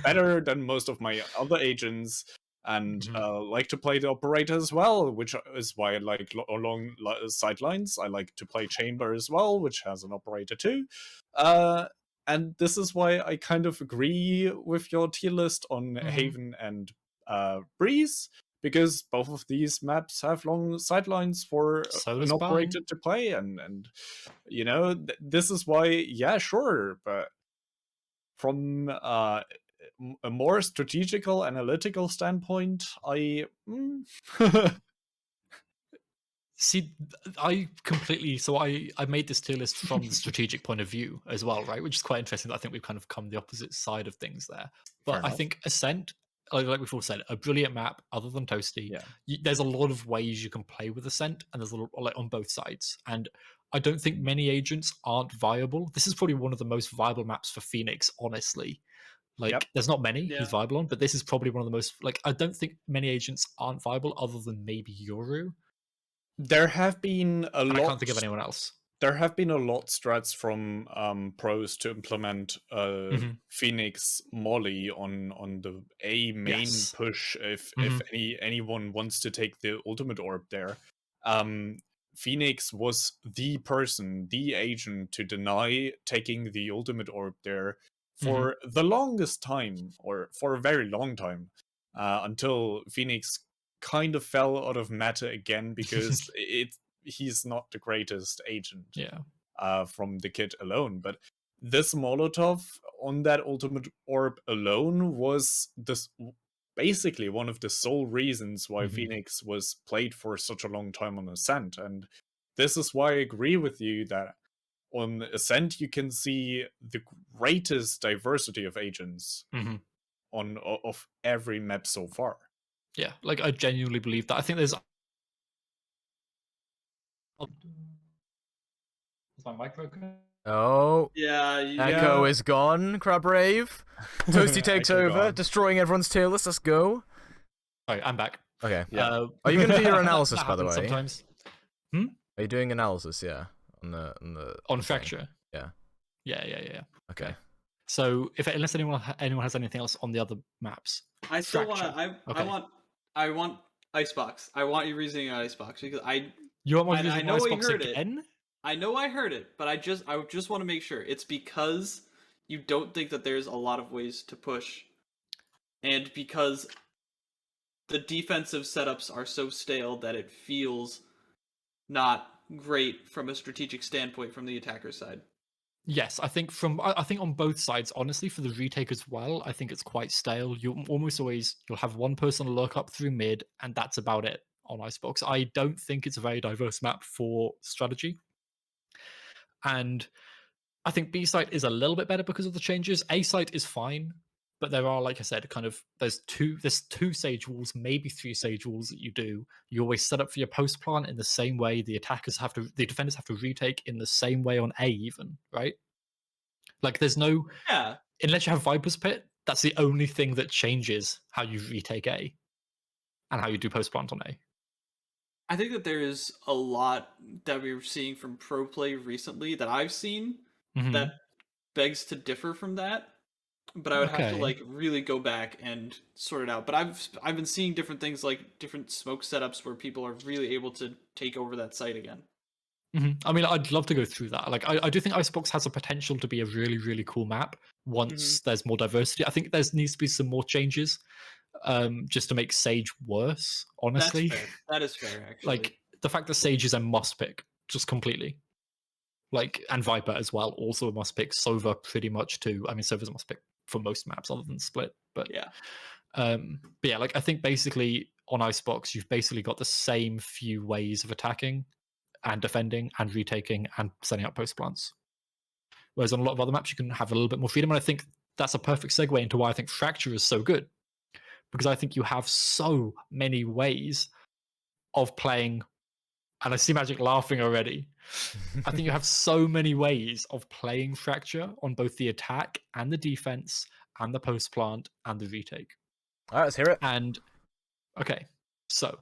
better than most of my other agents and like to play the operator as well, which is why I like along sidelines. I like to play Chamber as well, which has an operator too. and this is why I kind of agree with your tier list on Haven and Breeze, because both of these maps have long sidelines for So an does operator Bind. to play, and you know, this is why, yeah, sure, but from a more strategical, analytical standpoint, See, I completely. So I made this tier list from the strategic point of view as well, right? Which is quite interesting. I think we've kind of come the opposite side of things there. But Fair I enough. think Ascent, like we've all said, a brilliant map. Other than Toasty, Yeah. there's a lot of ways you can play with Ascent, and there's a lot, like on both sides. And I don't think many agents aren't viable. This is probably one of the most viable maps for Phoenix, honestly. Like, Yep. there's not many Yeah. he's viable on, but this is probably one of the most. Like, I don't think many agents aren't viable other than maybe Yoru. There have been a And lot. I can't think of anyone else. There have been a lot strats from pros to implement Phoenix Molly on the A main Yes. push if anyone wants to take the ultimate orb there. Phoenix was the person, the agent to deny taking the ultimate orb there for the longest time, or for a very long time, until Phoenix kind of fell out of meta again because he's not the greatest agent. Yeah. From the kit alone, but this Molotov on that ultimate orb alone was this basically one of the sole reasons why Phoenix was played for such a long time on Ascent, and this is why I agree with you that on Ascent you can see the greatest diversity of agents of every map so far. Yeah, like I genuinely believe that. I think there's. Is my mic broken? Oh. Yeah, EKO is gone, Crabrave. Toasty takes EKO over, gone. destroying everyone's tier list. Let's go. Sorry, I'm back. Okay. Yeah. Are you going to do your analysis, That by the way? happens sometimes. Are you doing analysis? Yeah. On Fracture. Yeah. Yeah. Okay. So unless anyone has anything else on the other maps, I still want Fracture. to. I want Icebox. I want you reasoning on Icebox because You want my I reason know why we Xbox heard again? it. I know I heard it, but I just want to make sure it's because you don't think that there's a lot of ways to push, and because the defensive setups are so stale that it feels not great from a strategic standpoint from the attacker side. Yes, I think on both sides, honestly, for the retake as well, I think it's quite stale. You'll have one person look up through mid, and that's about it on Icebox. I don't think it's a very diverse map for strategy. And I think B site is a little bit better because of the changes. A site is fine, but there are, like I said, there's two sage walls, maybe 3 sage walls that you do. You always set up for your post plant in the same way. The defenders have to retake in the same way on A, even, right? Like there's no unless you have Viper's Pit, that's the only thing that changes how you retake A and how you do post plant on A. I think that there's a lot that we're seeing from pro play recently that I've seen that begs to differ from that. But I would have to like really go back and sort it out. But I've been seeing different things, like different smoke setups where people are really able to take over that site again. I mean, I'd love to go through that. Like, I do think Icebox has a potential to be a really, really cool map once there's more diversity. I think there needs to be some more changes, just to make Sage worse. Honestly, That's fair. That is fair, actually. Like the fact that Sage is a must pick, just completely. Like, and Viper as well, also a must pick. Sova pretty much too. I mean, Sova's a must pick for most maps other than Split, but yeah. Like I think basically on Icebox, you've basically got the same few ways of attacking and defending and retaking and setting up post plants. Whereas on a lot of other maps, you can have a little bit more freedom. And I think that's a perfect segue into why I think Fracture is so good. Because I think you have so many ways of playing. And I see Magic laughing already. I think you have so many ways of playing Fracture on both the attack and the defense and the post plant and the retake. All right, let's hear it. And okay, so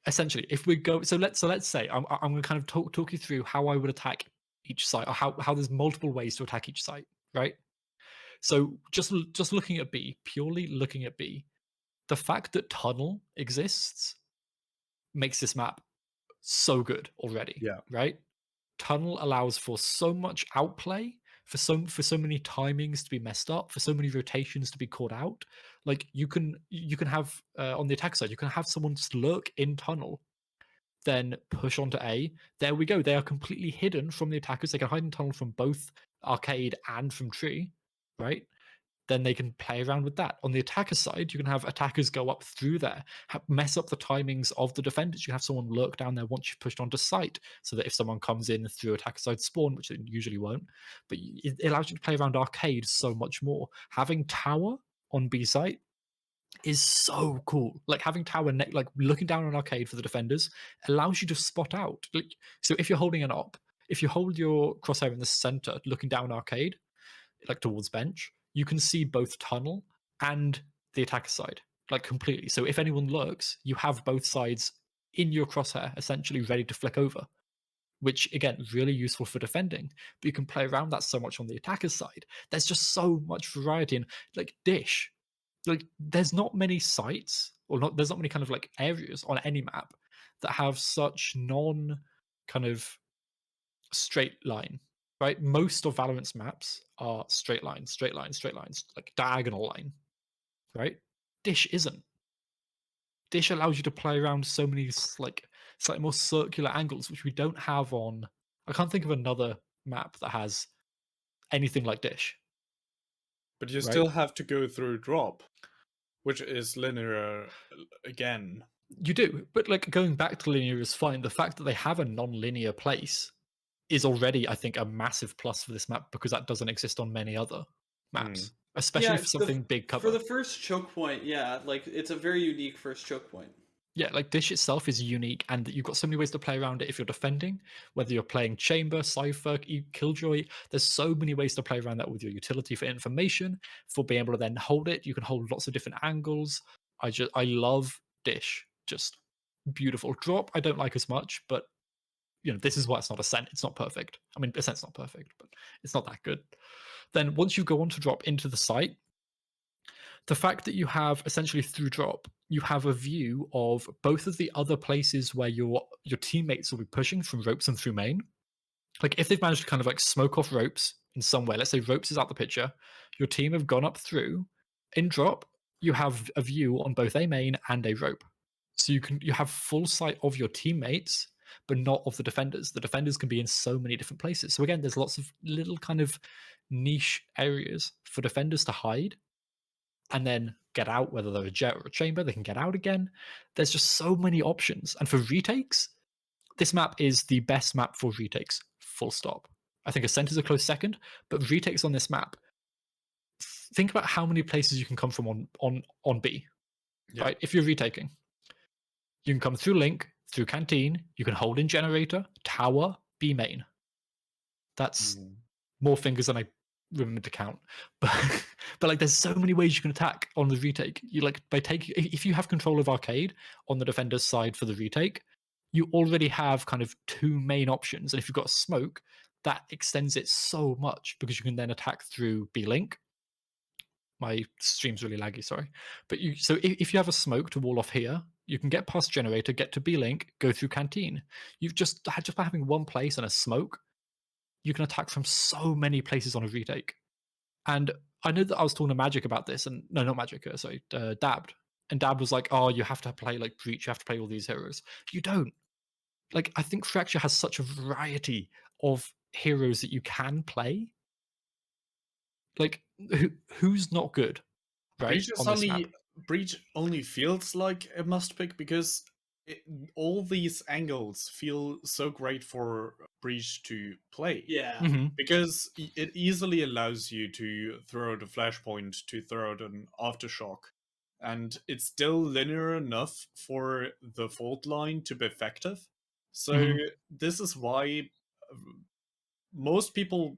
essentially, if we go, so let's say I'm going to kind of talk you through how I would attack each site, or how there's multiple ways to attack each site, right? So just looking at B, purely looking at B, the fact that Tunnel exists makes this map so good already. Yeah. Right? Tunnel allows for so much outplay for so many timings to be messed up, for so many rotations to be caught out. Like you can have on the attack side, you can have someone just lurk in tunnel, then push onto A. There we go. They are completely hidden from the attackers. They can hide in tunnel from both arcade and from tree, right? Then they can play around with that. On the attacker side, you can have attackers go up through there, mess up the timings of the defenders. You can have someone lurk down there once you've pushed onto site, so that if someone comes in through attacker side spawn, which it usually won't, but it allows you to play around arcade so much more. Having tower on B site is so cool. Like having tower like looking down on arcade for the defenders allows you to spot out. Like, so if you're holding an op, if you hold your crosshair in the center, looking down arcade, like towards bench, you can see both tunnel and the attacker side, like completely. So if anyone lurks, you have both sides in your crosshair, essentially ready to flick over, which again, really useful for defending. But you can play around that so much on the attacker's side. There's just so much variety. And like Dish, like there's not many sites, or not, there's not many kind of like areas on any map that have such non kind of straight line, right? Most of Valorant's maps are straight lines, like diagonal line, right? Dish isn't. Dish allows you to play around so many like slightly more circular angles, which we don't have on. I can't think of another map that has anything like Dish. But you still have to go through drop, which is linear again. You do, but like going back to linear is fine. The fact that they have a non-linear place is already, I think, a massive plus for this map, because that doesn't exist on many other maps, especially for something big cover. For the first choke point, yeah, like it's a very unique first choke point. Yeah, like Dish itself is unique, and you've got so many ways to play around it if you're defending, whether you're playing Chamber, Cypher, Killjoy. There's so many ways to play around that with your utility for information, for being able to then hold it. You can hold lots of different angles. I love Dish. Just beautiful. Drop, I don't like as much, but you know, this is why it's not Ascent. It's not perfect. I mean, Ascent's not perfect, but it's not that good. Then once you go on to drop into the site, the fact that you have essentially through drop, you have a view of both of the other places where your teammates will be pushing from ropes and through main. Like if they've managed to kind of like smoke off ropes in some way, let's say ropes is out the picture, your team have gone up through, in drop, you have a view on both a main and a rope. So you have full sight of your teammates, but not of the defenders. The defenders can be in so many different places. So again, there's lots of little kind of niche areas for defenders to hide and then get out, whether they're a jet or a chamber, they can get out again. There's just so many options. And for retakes, this map is the best map for retakes, full stop. I think Ascent is a close second, but retakes on this map, think about how many places you can come from on B, right? If you're retaking, you can come through Link, through Canteen, you can hold in Generator, Tower, B main. That's more fingers than I remember to count. But like there's so many ways you can attack on the retake. You like by taking, if you have control of arcade on the defender's side for the retake, you already have kind of two main options. And if you've got smoke, that extends it so much, because you can then attack through B Link. My stream's really laggy, sorry. But so if you have a smoke to wall off here, you can get past Generator, get to B Link, go through Canteen. You've just by having one place and a smoke, you can attack from so many places on a retake. And I know that I was talking to Magic about this, and no, not Magic, sorry, Dabbed. And Dab was like, oh, you have to play like Breach, you have to play all these heroes. You don't. Like, I think Fracture has such a variety of heroes that you can play. Like, who's not good, right? Breach only feels like a must pick because all these angles feel so great for Breach to play. Yeah. Because it easily allows you to throw out a flashpoint, to throw out an aftershock, and it's still linear enough for the fault line to be effective. So this is why most people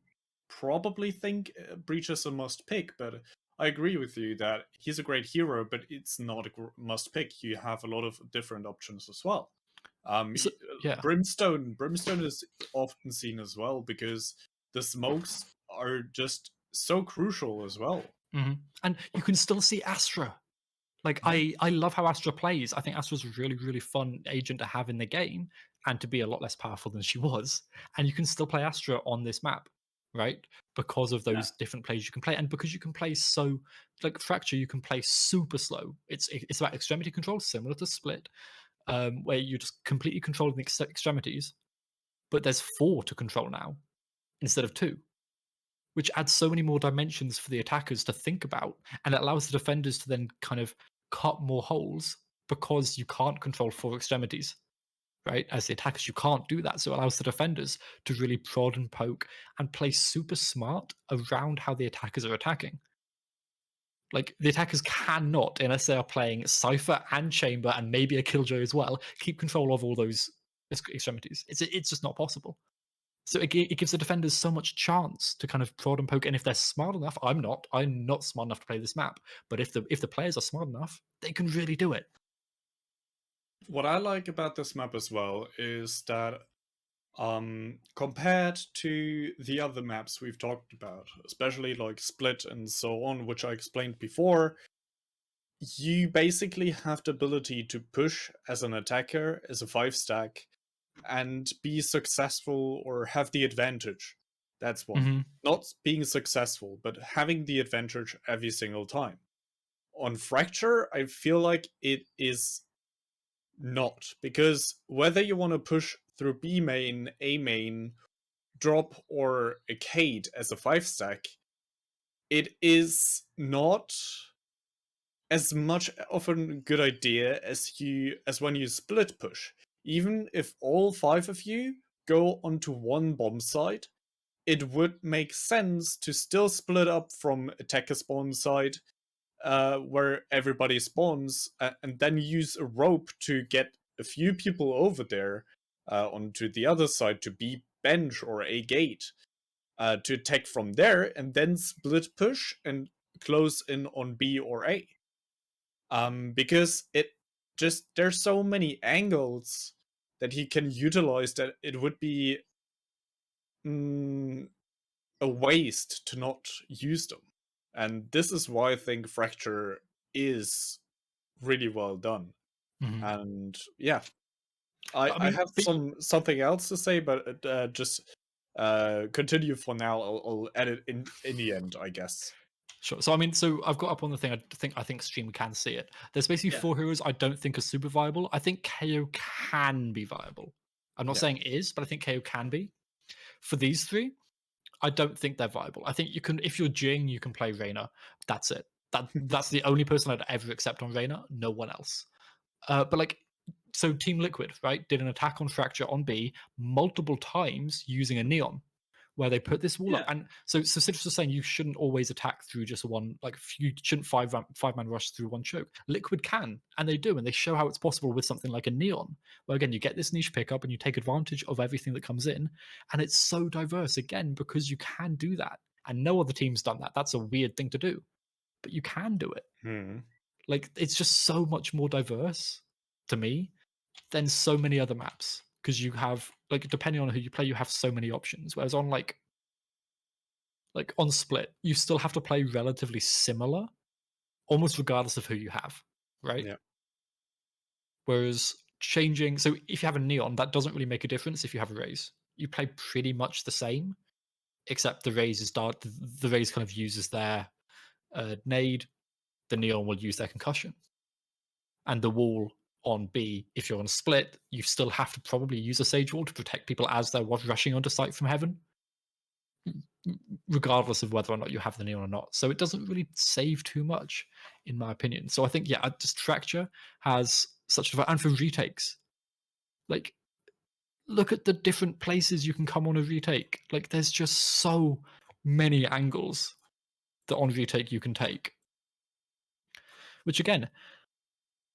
probably think Breach is a must pick, but I agree with you that he's a great hero, but it's not a must pick. You have a lot of different options as well. Brimstone is often seen as well because the smokes are just so crucial as well. And you can still see Astro. Like, I love how Astra plays. I think Astra's a really, really fun agent to have in the game, and to be a lot less powerful than she was. And you can still play Astra on this map. right? Because of those different plays you can play, and because you can play so, like Fracture, you can play super slow. It's about extremity control, similar to Split, where you're just completely controlling the extremities, but there's 4 to control now instead of 2, which adds so many more dimensions for the attackers to think about, and it allows the defenders to then kind of cut more holes because you can't control 4 extremities, right? As the attackers, you can't do that, so it allows the defenders to really prod and poke and play super smart around how the attackers are attacking. Like, the attackers cannot, unless they are playing Cypher and Chamber and maybe a Killjoy as well, keep control of all those extremities. It's just not possible. So it gives the defenders so much chance to kind of prod and poke, and if they're smart enough, I'm not smart enough to play this map, but if the players are smart enough, they can really do it. What I like about this map as well is that compared to the other maps we've talked about, especially like Split and so on, which I explained before, you basically have the ability to push as an attacker, as a 5-stack, and be successful or have the advantage. That's one. Mm-hmm. Not being successful, but having the advantage every single time. On Fracture, I feel like it is not, because whether you want to push through B main, A main, drop, or a Cade as a 5-stack, it is not as much of a good idea as when you split push. Even if all 5 of you go onto one bomb site, it would make sense to still split up from attacker spawn side, where everybody spawns, and then use a rope to get a few people over there onto the other side to be bench or a gate, to attack from there, and then split push and close in on B or A. Because there's so many angles that he can utilize that it would be a waste to not use them. And this is why I think Fracture is really well done. Mm-hmm. And yeah, I have something else to say, but just continue for now. I'll edit in the end, I guess. Sure. So I've got up on the thing. I think stream can see it. There's basically 4 heroes I don't think are super viable. I think KO can be viable. I'm not saying it is, but I think KO can be. For these 3, I don't think they're viable. I think you can, if you're Jing, you can play Reyna. That's it. That's the only person I'd ever accept on Reyna. No one else. But like, so Team Liquid, right, did an attack on Fracture on B multiple times using a Neon, where they put this wall up. And so Citrus was saying you shouldn't always attack through just one, like you shouldn't five-man rush through one choke. Liquid can, and they do, and they show how it's possible with something like a Neon, where again, you get this niche pickup and you take advantage of everything that comes in, and it's so diverse, again, because you can do that. And no other team's done that. That's a weird thing to do, but you can do it. Like, it's just so much more diverse to me than so many other maps, because you have, like, depending on who you play, you have so many options, whereas on like on Split, you still have to play relatively similar almost regardless of who you have, right? Yeah. Whereas changing, so if you have a Neon, that doesn't really make a difference. If you have a Raze, you play pretty much the same, except the Raze is dark. The Raze kind of uses their nade, the Neon will use their concussion, and the wall on B, if you're on Split, you still have to probably use a Sage Wall to protect people as they're rushing onto site from heaven, regardless of whether or not you have the Neon or not. So it doesn't really save too much, in my opinion. So I think, yeah, just Fracture has such a, and for retakes, like, look at the different places you can come on a retake. Like, there's just so many angles that on retake you can take, which again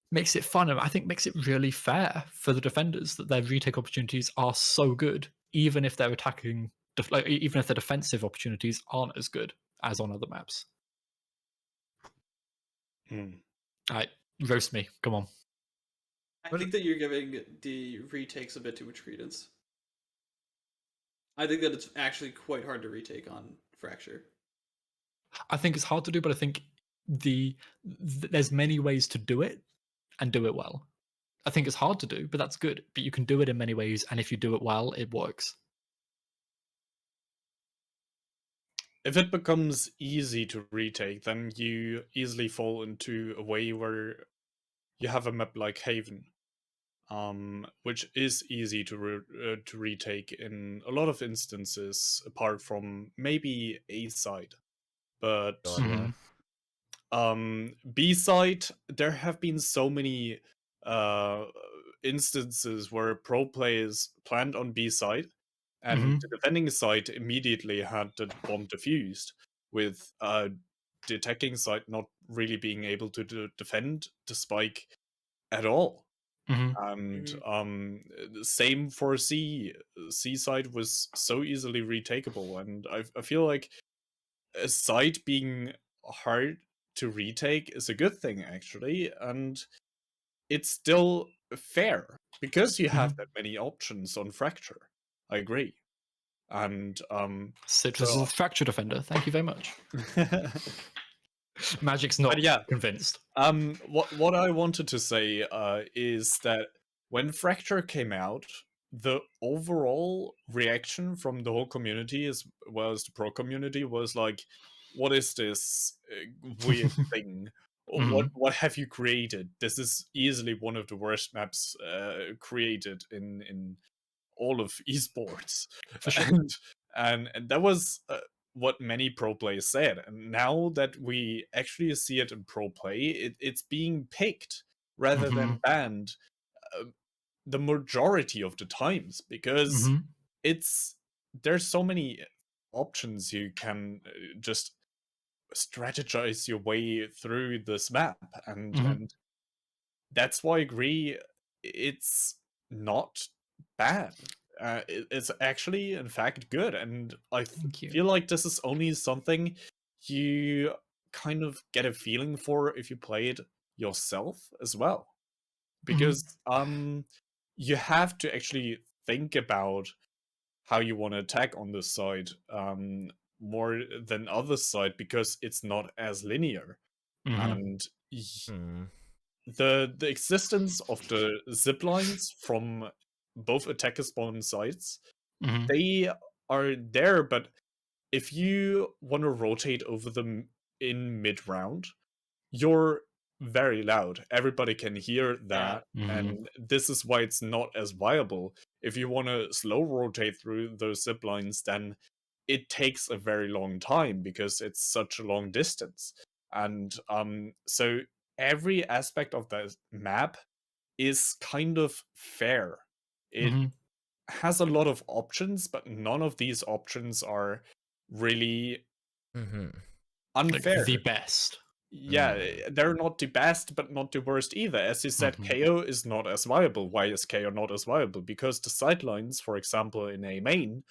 makes it fun, and I think makes it really fair for the defenders that their retake opportunities are so good, even if they're attacking, even if their defensive opportunities aren't as good as on other maps. All right, roast me. Come on. I think that you're giving the retakes a bit too much credence. I think that it's actually quite hard to retake on Fracture. I think it's hard to do, but I think there's many ways to do it and do it well. I think it's hard to do, but that's good. But you can do it in many ways, and if you do it well, it works. if it becomes easy to retake, then you easily fall into a way where you have a map like Haven, which is easy to retake in a lot of instances, apart from maybe A side. But God, yeah. B side, there have been so many instances where pro players planned on B side, and the defending side immediately had the bomb defused, with the attacking side not really being able to defend the spike at all. And the same for C. C side was so easily retakeable, and I feel like a side being hard to retake is a good thing, actually, and it's still fair because you have that many options on Fracture. I agree. And Citrus is a Fracture defender. Thank you very much. Magic's not convinced. What I wanted to say is that when Fracture came out, the overall reaction from the whole community, as well as the pro community, was like, "What is this weird thing? What have you created? This is easily one of the worst maps created in all of esports." For sure. And that was what many pro players said. And now that we actually see it in pro play, it's being picked rather than banned the majority of the times, because there's so many options you can just strategize your way through this map, and that's why I agree it's not bad. It's actually, in fact, good, and I feel like this is only something you kind of get a feeling for if you play it yourself as well, because you have to actually think about how you want to attack on this side more than other side, because it's not as linear, and the existence of the zip lines from both attacker spawn sides, they are there, but if you want to rotate over them in mid round, you're very loud. Everybody can hear that, and this is why it's not as viable. If you want to slow rotate through those zip lines, then it takes a very long time because it's such a long distance. And so every aspect of the map is kind of fair. It has a lot of options, but none of these options are really unfair. Like the best. Yeah, they're not the best, but not the worst either. As you said, KO is not as viable. Why is KO not as viable? Because the sidelines, for example, in A main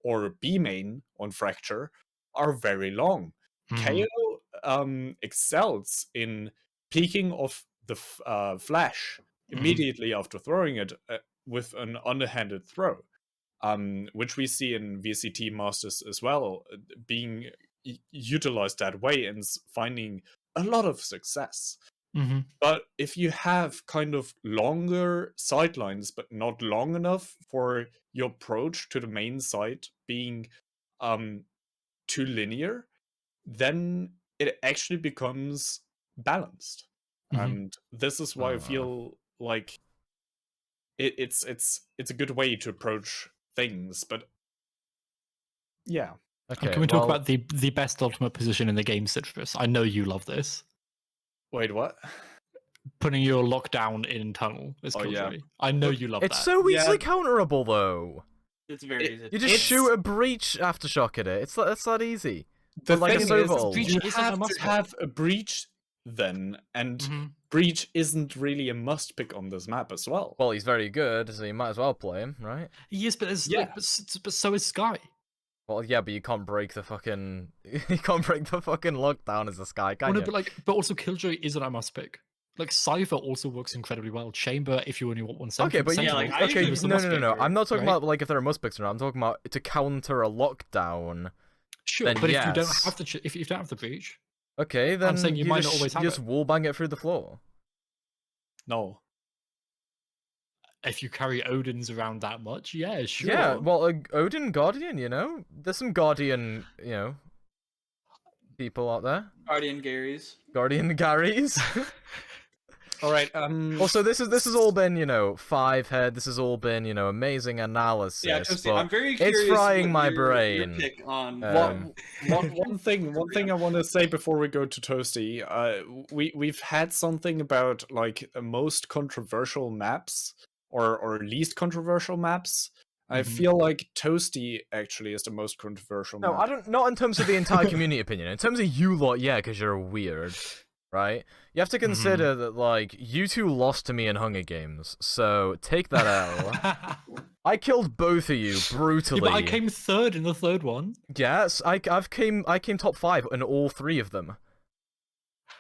or B main on Fracture, are very long. KO excels in peeking off the flash immediately after throwing it with an underhanded throw, which we see in VCT Masters as well, being utilized that way and finding a lot of success. But if you have kind of longer sidelines, but not long enough for your approach to the main site being too linear, then it actually becomes balanced. And this is why I feel like it's a good way to approach things. But yeah. Okay, can we talk about the best ultimate position in the game, Citrus? I know you love this. Wait, what? Putting your lockdown in tunnel is Killjoy. Yeah. I know you love it's that. It's so easily counterable, though. It's very easy. You just shoot a breach aftershock at it. It's that easy. The thing is, you have to have a breach then, and breach isn't really a must pick on this map as well. Well, he's very good, so you might as well play him, right? Yes, but but so is Sky. Well, yeah, but you can't break the fucking lockdown as a Sky, can you? But also Killjoy isn't a must pick. Like Cypher also works incredibly well. Chamber, if you only want one center. Okay, but no. I'm not talking about like if they're must picks or not. I'm talking about to counter a lockdown. Sure, but if you don't have if you don't have the breach. Okay, then I'm saying you might not always have just wallbang it through the floor. No. If you carry Odins around that much, yeah, sure. Yeah, well, Odin Guardian, there's some Guardian, people out there. Guardian Gary's. Guardian Garys. All right. Also, this has all been, 5-head. This has all been, amazing analysis. Yeah, Toasty, but I'm very curious. it's frying my your brain. pick on. One thing I want to say before we go to Toasty. We've had something about like most controversial maps or least controversial maps. I feel like Toasty actually is the most controversial. No, map. I don't. Not in terms of the entire community opinion. In terms of you lot, yeah, because you're weird, right? You have to consider that, like, you two lost to me in Hunger Games, so take that L. I killed both of you brutally. Yeah, but I came third in the third one. Yes, I came top 5 in all 3 of them.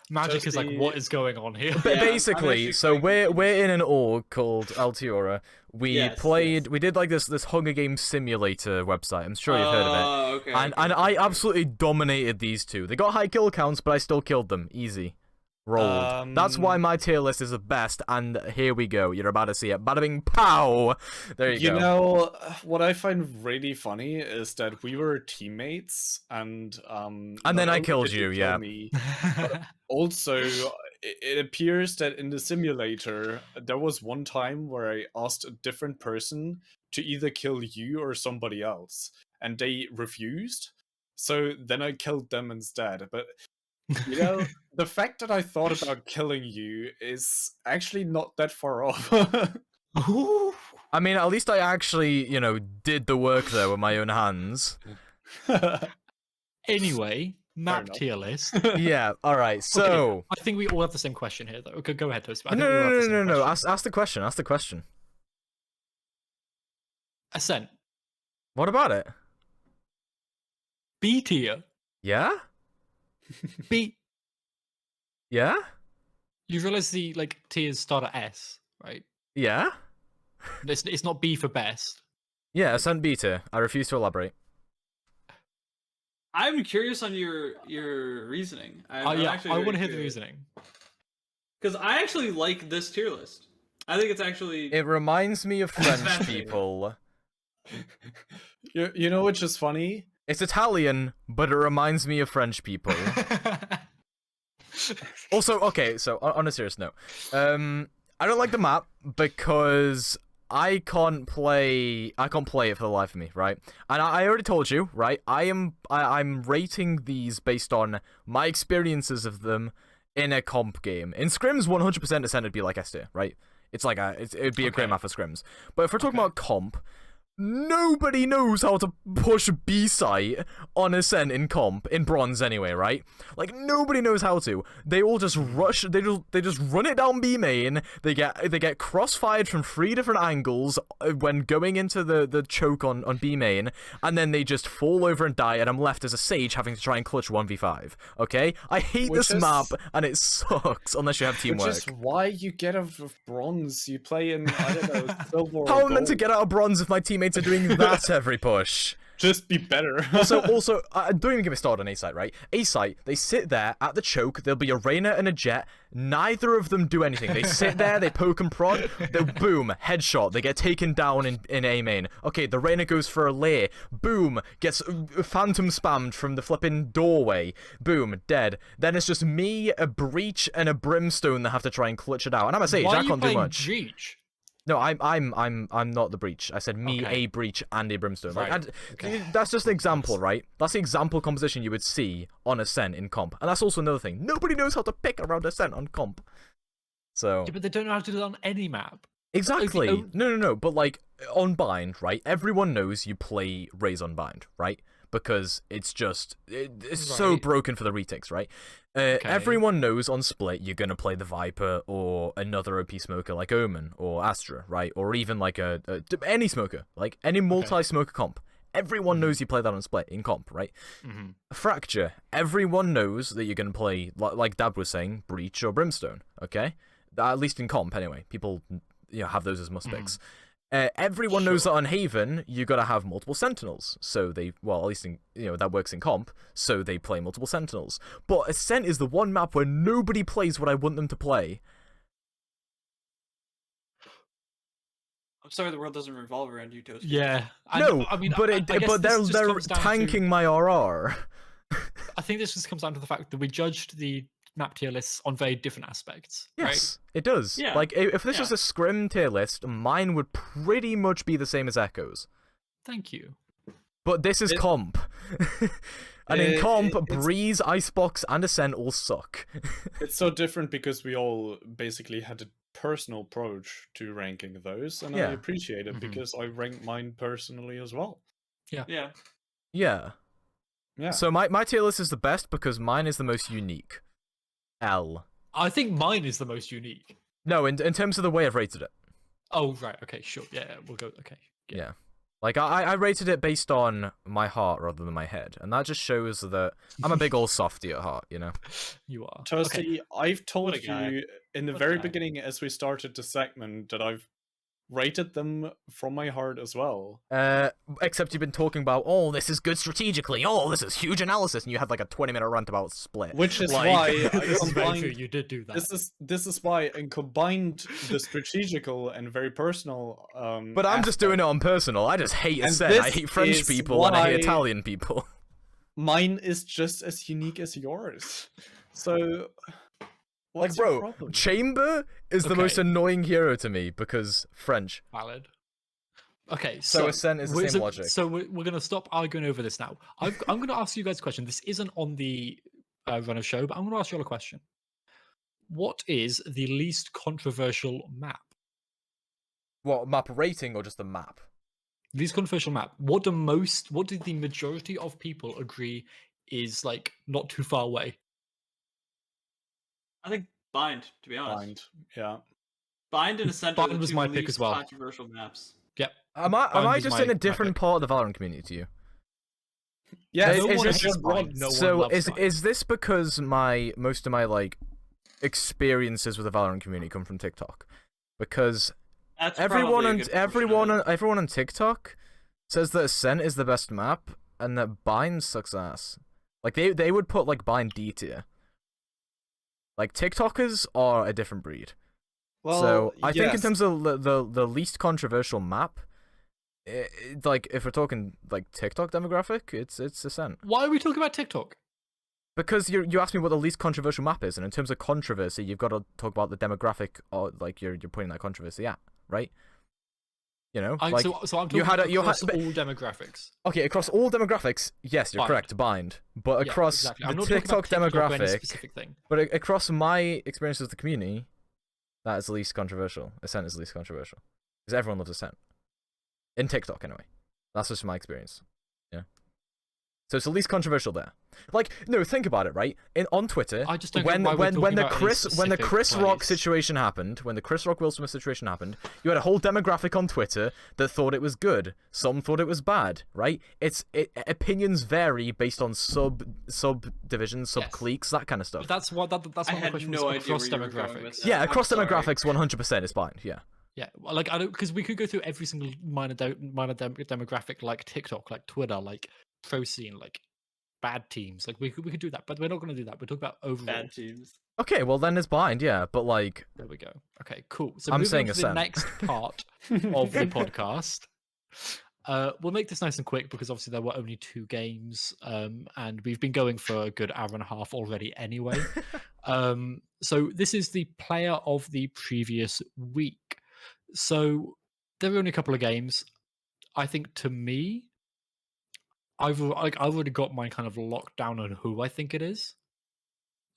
Magic is like, what is going on here? Basically, so we're in an org called Altiora. We did like this Hunger Games simulator website. I'm sure you've heard of it. Okay, and I absolutely dominated these two. They got high kill counts, but I still killed them. Easy. Rolled. That's why my tier list is the best, and here we go. You're about to see it. Bada bing pow! There you go. You know, what I find really funny is that we were teammates, and then I killed you, yeah. Me, also, it appears that in the simulator, there was one time where I asked a different person to either kill you or somebody else, and they refused. So then I killed them instead, but... You know, the fact that I thought about killing you is actually not that far off. I mean, at least I actually, did the work there with my own hands. Anyway, map tier list. Yeah, alright, so... Okay, I think we all have the same question here, though. Okay, go ahead, Toast. No. Ask the question. Ascent. What about it? B tier. Yeah? B. Yeah? You realize the tiers start at S, right? Yeah? It's not B for best. Yeah, Ascent B tier. I refuse to elaborate. I'm curious on your reasoning. I want to hear the reasoning. Because I actually like this tier list. I think it's actually... It reminds me of French people. You know which is funny? It's Italian, but it reminds me of French people. Also, okay, so on a serious note, I don't like the map because I can't play it for the life of me, right? And I already told you, right? I'm rating these based on my experiences of them in a comp game. In scrims, 100% Ascent would be like S tier, right? It's like it'd be a great map for scrims. But if we're talking about comp, nobody knows how to push B-site on Ascent in comp, in bronze anyway, right? Like, nobody knows how to. They all just rush, they just run it down B main, they get cross-fired from 3 different angles when going into the choke on B main, and then they just fall over and die, and I'm left as a sage having to try and clutch 1v5, okay? I hate this map, and it sucks, unless you have teamwork. Which is why you get out of bronze, you play in, I don't know, silver or How am I gold. meant to get out of bronze if my teammates are doing that every push? Just be better. also, don't even get me started on A-site, right? A-site, they sit there at the choke, there'll be a Reyna and a Jet, neither of them do anything. They sit there, they poke and prod, then boom, headshot, they get taken down in A main. Okay, the Reyna goes for a lair, boom, gets phantom spammed from the flipping doorway, boom, dead. Then it's just me, a Breach, and a Brimstone that have to try and clutch it out. And I'm a Sage, I can't do much. Breach? No, I'm not the Breach. I said me, a Breach, and a Brimstone. Right. That's just an example, right? That's the example composition you would see on Ascent in comp. And that's also another thing. Nobody knows how to pick around Ascent on comp. So... Yeah, but they don't know how to do it on any map. Exactly. No. But, like, on Bind, right? Everyone knows you play Raze on Bind, right? Because it's just... It's so broken for the retakes, right? Everyone knows on Split you're gonna play the Viper or another OP smoker like Omen or Astro, right? Or even like any smoker, like any multi-smoker comp. Everyone knows you play that on Split in comp, right? Fracture. Everyone knows that you're gonna play, like Dab was saying, Breach or Brimstone, okay? At least in comp, anyway. People have those as must picks. Everyone knows that on Haven, you gotta have multiple Sentinels. So at least in, that works in comp, so they play multiple Sentinels. But Ascent is the one map where nobody plays what I want them to play. I'm sorry the world doesn't revolve around you, Toast. Yeah. But they're tanking my RR. I think this just comes down to the fact that we judged the map tier lists on very different aspects. Yes, it does. Yeah. Like, if this was a Scrim tier list, mine would pretty much be the same as EKO's. Thank you. But this is comp. And in comp, Breeze, Icebox, and Ascent all suck. It's so different because we all basically had a personal approach to ranking those, and I appreciate it because I rank mine personally as well. Yeah. Yeah. Yeah. So my tier list is the best because mine is the most unique. L. I think mine is the most unique. No, in terms of the way I've rated it. Oh, right. Okay, sure. Yeah, we'll go. Okay. Yeah. Like, I rated it based on my heart rather than my head, and that just shows that I'm a big old softy at heart, you know? You are. Toasty, Okay. I've told What a guy. you in the very beginning as we started the segment that I've rated them from my heart as well. Except you've been talking about, oh, this is good strategically, oh, this is huge analysis, and you had like a 20-minute rant about Split. Which is Like- why I This is very true. combined... You did do that. This is why I combined the strategical and very personal. But I'm just doing it on personal. I just hate And Ascent. I this hate French is people, and I hate why- Italian people. Mine is just as unique as yours. So, what's Like, your bro, problem? Chamber is the Okay. most annoying hero to me because French. Valid. Okay, So Ascent is the same logic. So we're going to stop arguing over this now. I'm going to ask you guys a question. This isn't on the run of show, but I'm going to ask you all a question. What is the least controversial map? What, map rating or just the map? Least controversial map. What did the majority of people agree is like not too far away? I think Bind, to be honest. Bind, yeah. Bind and Ascent Bind are the was two my pick least as well. controversial maps. Yep. Am Bind I was just my in a different pick. part of the Valorant community to you? Yeah, No it's one just hates your Bind, bronze. no one So loves Bind. is this because most of my like experiences with the Valorant community come from TikTok? Because That's everyone probably a on good portion of it. everyone on TikTok says that Ascent is the best map and that Bind sucks ass. Like they would put like Bind D tier. Like TikTokers are a different breed. Well, So I think in yes. terms of the least controversial map, like if we're talking like TikTok demographic, it's Ascent. Why are we talking about TikTok? Because you asked me what the least controversial map is, and in terms of controversy, you've got to talk about the demographic, or like you're pointing that controversy at, right? You know, like So I'm talking you had across all demographics. okay across all demographics. Yes, you're Bind. correct, Bind, but Yeah, across exactly. the I'm not talking TikTok about TikTok or any demographic, specific thing. but across my experiences with the community, that is the least controversial. Ascent is the least controversial because everyone loves Ascent in TikTok anyway. That's just my experience. Yeah. So it's the least controversial there. Like, no, think about it, right? On Twitter, I just don't when get why we're talking the about any when the specific Chris Rock place. situation happened, when the Chris Rock Will Smith situation happened, you had a whole demographic on Twitter that thought it was good. Some thought it was bad, right? Opinions vary based on subdivisions, Yes. sub-cliques, that kind of stuff. But that's what that's I what my had question no was idea across where you were going with demographics. that. Yeah, I'm across sorry. demographics, 100% is fine. Yeah. Yeah, well, like I don't because we could go through every single minor demographic like TikTok, like Twitter, like pro scene, like bad teams. Like we could do that, but we're not going to do that. We're talking about overall. Bad teams. Okay, well then it's Bind, yeah, but like, There we go. Okay, cool. So I'm moving saying on to the Ascent. next part of the podcast. We'll make this nice and quick because obviously there were only 2 games, and we've been going for a good hour and a half already anyway. So this is the player of the previous week. So there were only a couple of games. I think to me, I've already got mine kind of locked down on who I think it is.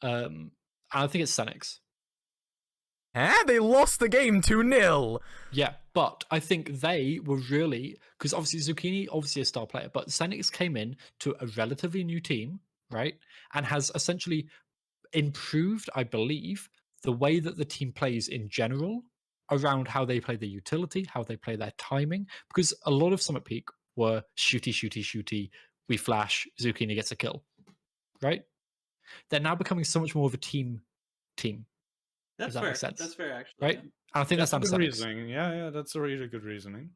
And I think it's Senix. huh? They lost the game 2-0. Yeah, but I think they were really because obviously Zucchini, obviously a star player, but Senix came in to a relatively new team, right? And has essentially improved, I believe, the way that the team plays in general around how they play the utility, how they play their timing. Because a lot of Summit Peak were shooty, we flash, Zucchini gets a kill, right? They're now becoming so much more of a team. That's that fair. make sense? That's fair, actually. Right? yeah. And I think that's down to good Senix. reasoning. Yeah, that's a really good reasoning.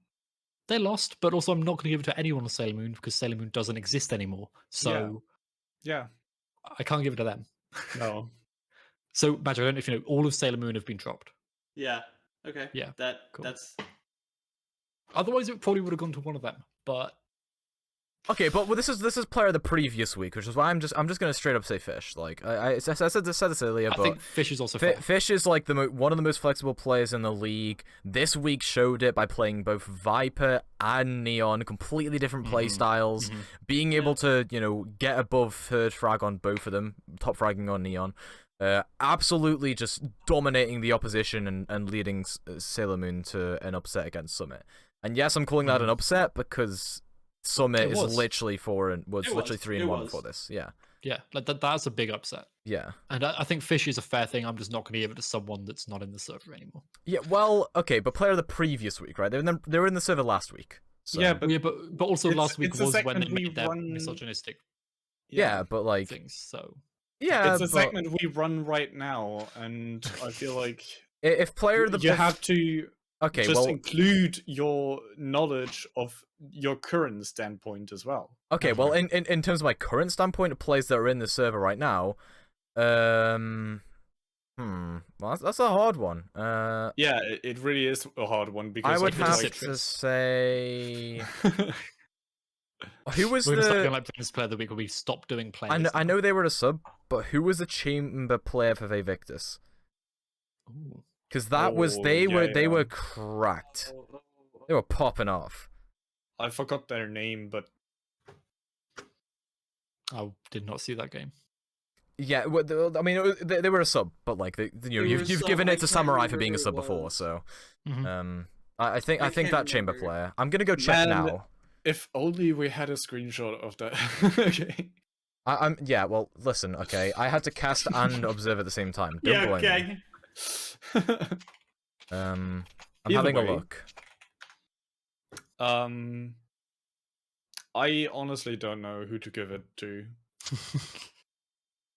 They lost, but also I'm not going to give it to anyone on Sailor Moon because Sailor Moon doesn't exist anymore. So Yeah, I can't give it to them. no. So, Badger, I don't know if you know, all of Sailor Moon have been dropped. Yeah. Okay. Yeah, cool. That's Otherwise, it probably would have gone to one of them. But Okay, but this is player of the previous week, which is why I'm just gonna straight up say Fish. Like I said this earlier, I but think Fish is also fair. Fish is like one of the most flexible players in the league. This week showed it by playing both Viper and Neon, completely different play styles, being able to get above third frag on both of them, top fragging on Neon. Absolutely just dominating the opposition and leading Sailor Moon to an upset against Summit. And yes, I'm calling that an upset because Summit is literally literally 3-1 before this. Yeah. Yeah, like that's a big upset. Yeah. And I think Fish is a fair thing. I'm just not going to give it to someone that's not in the server anymore. Yeah, well, okay, but player of the previous week, right? They were in the server last week. So. Yeah, but also last week was when they made their run... misogynistic yeah, but like things, so yeah, it's a segment we run right now, and I feel like if player of the you have to just include your knowledge of your current standpoint as well. Okay, well, in terms of my current standpoint of players that are in the server right now, well, that's a hard one. Yeah, it really is a hard one because I would have to say who was we're the going like this player of the week where we stopped doing players. I know they were a sub, but who was the chamber player for Vivictus? Because that was they were cracked. They were popping off. I forgot their name, but I did not see that game. Yeah, I mean, they were a sub, but like you've given it to Samurai for being a sub before, so I think that chamber player. I'm gonna go check now. If only we had a screenshot of that. Okay. Yeah. Well, listen. Okay, I had to cast and observe at the same time. Don't blame me. I'm having a look. I honestly don't know who to give it to.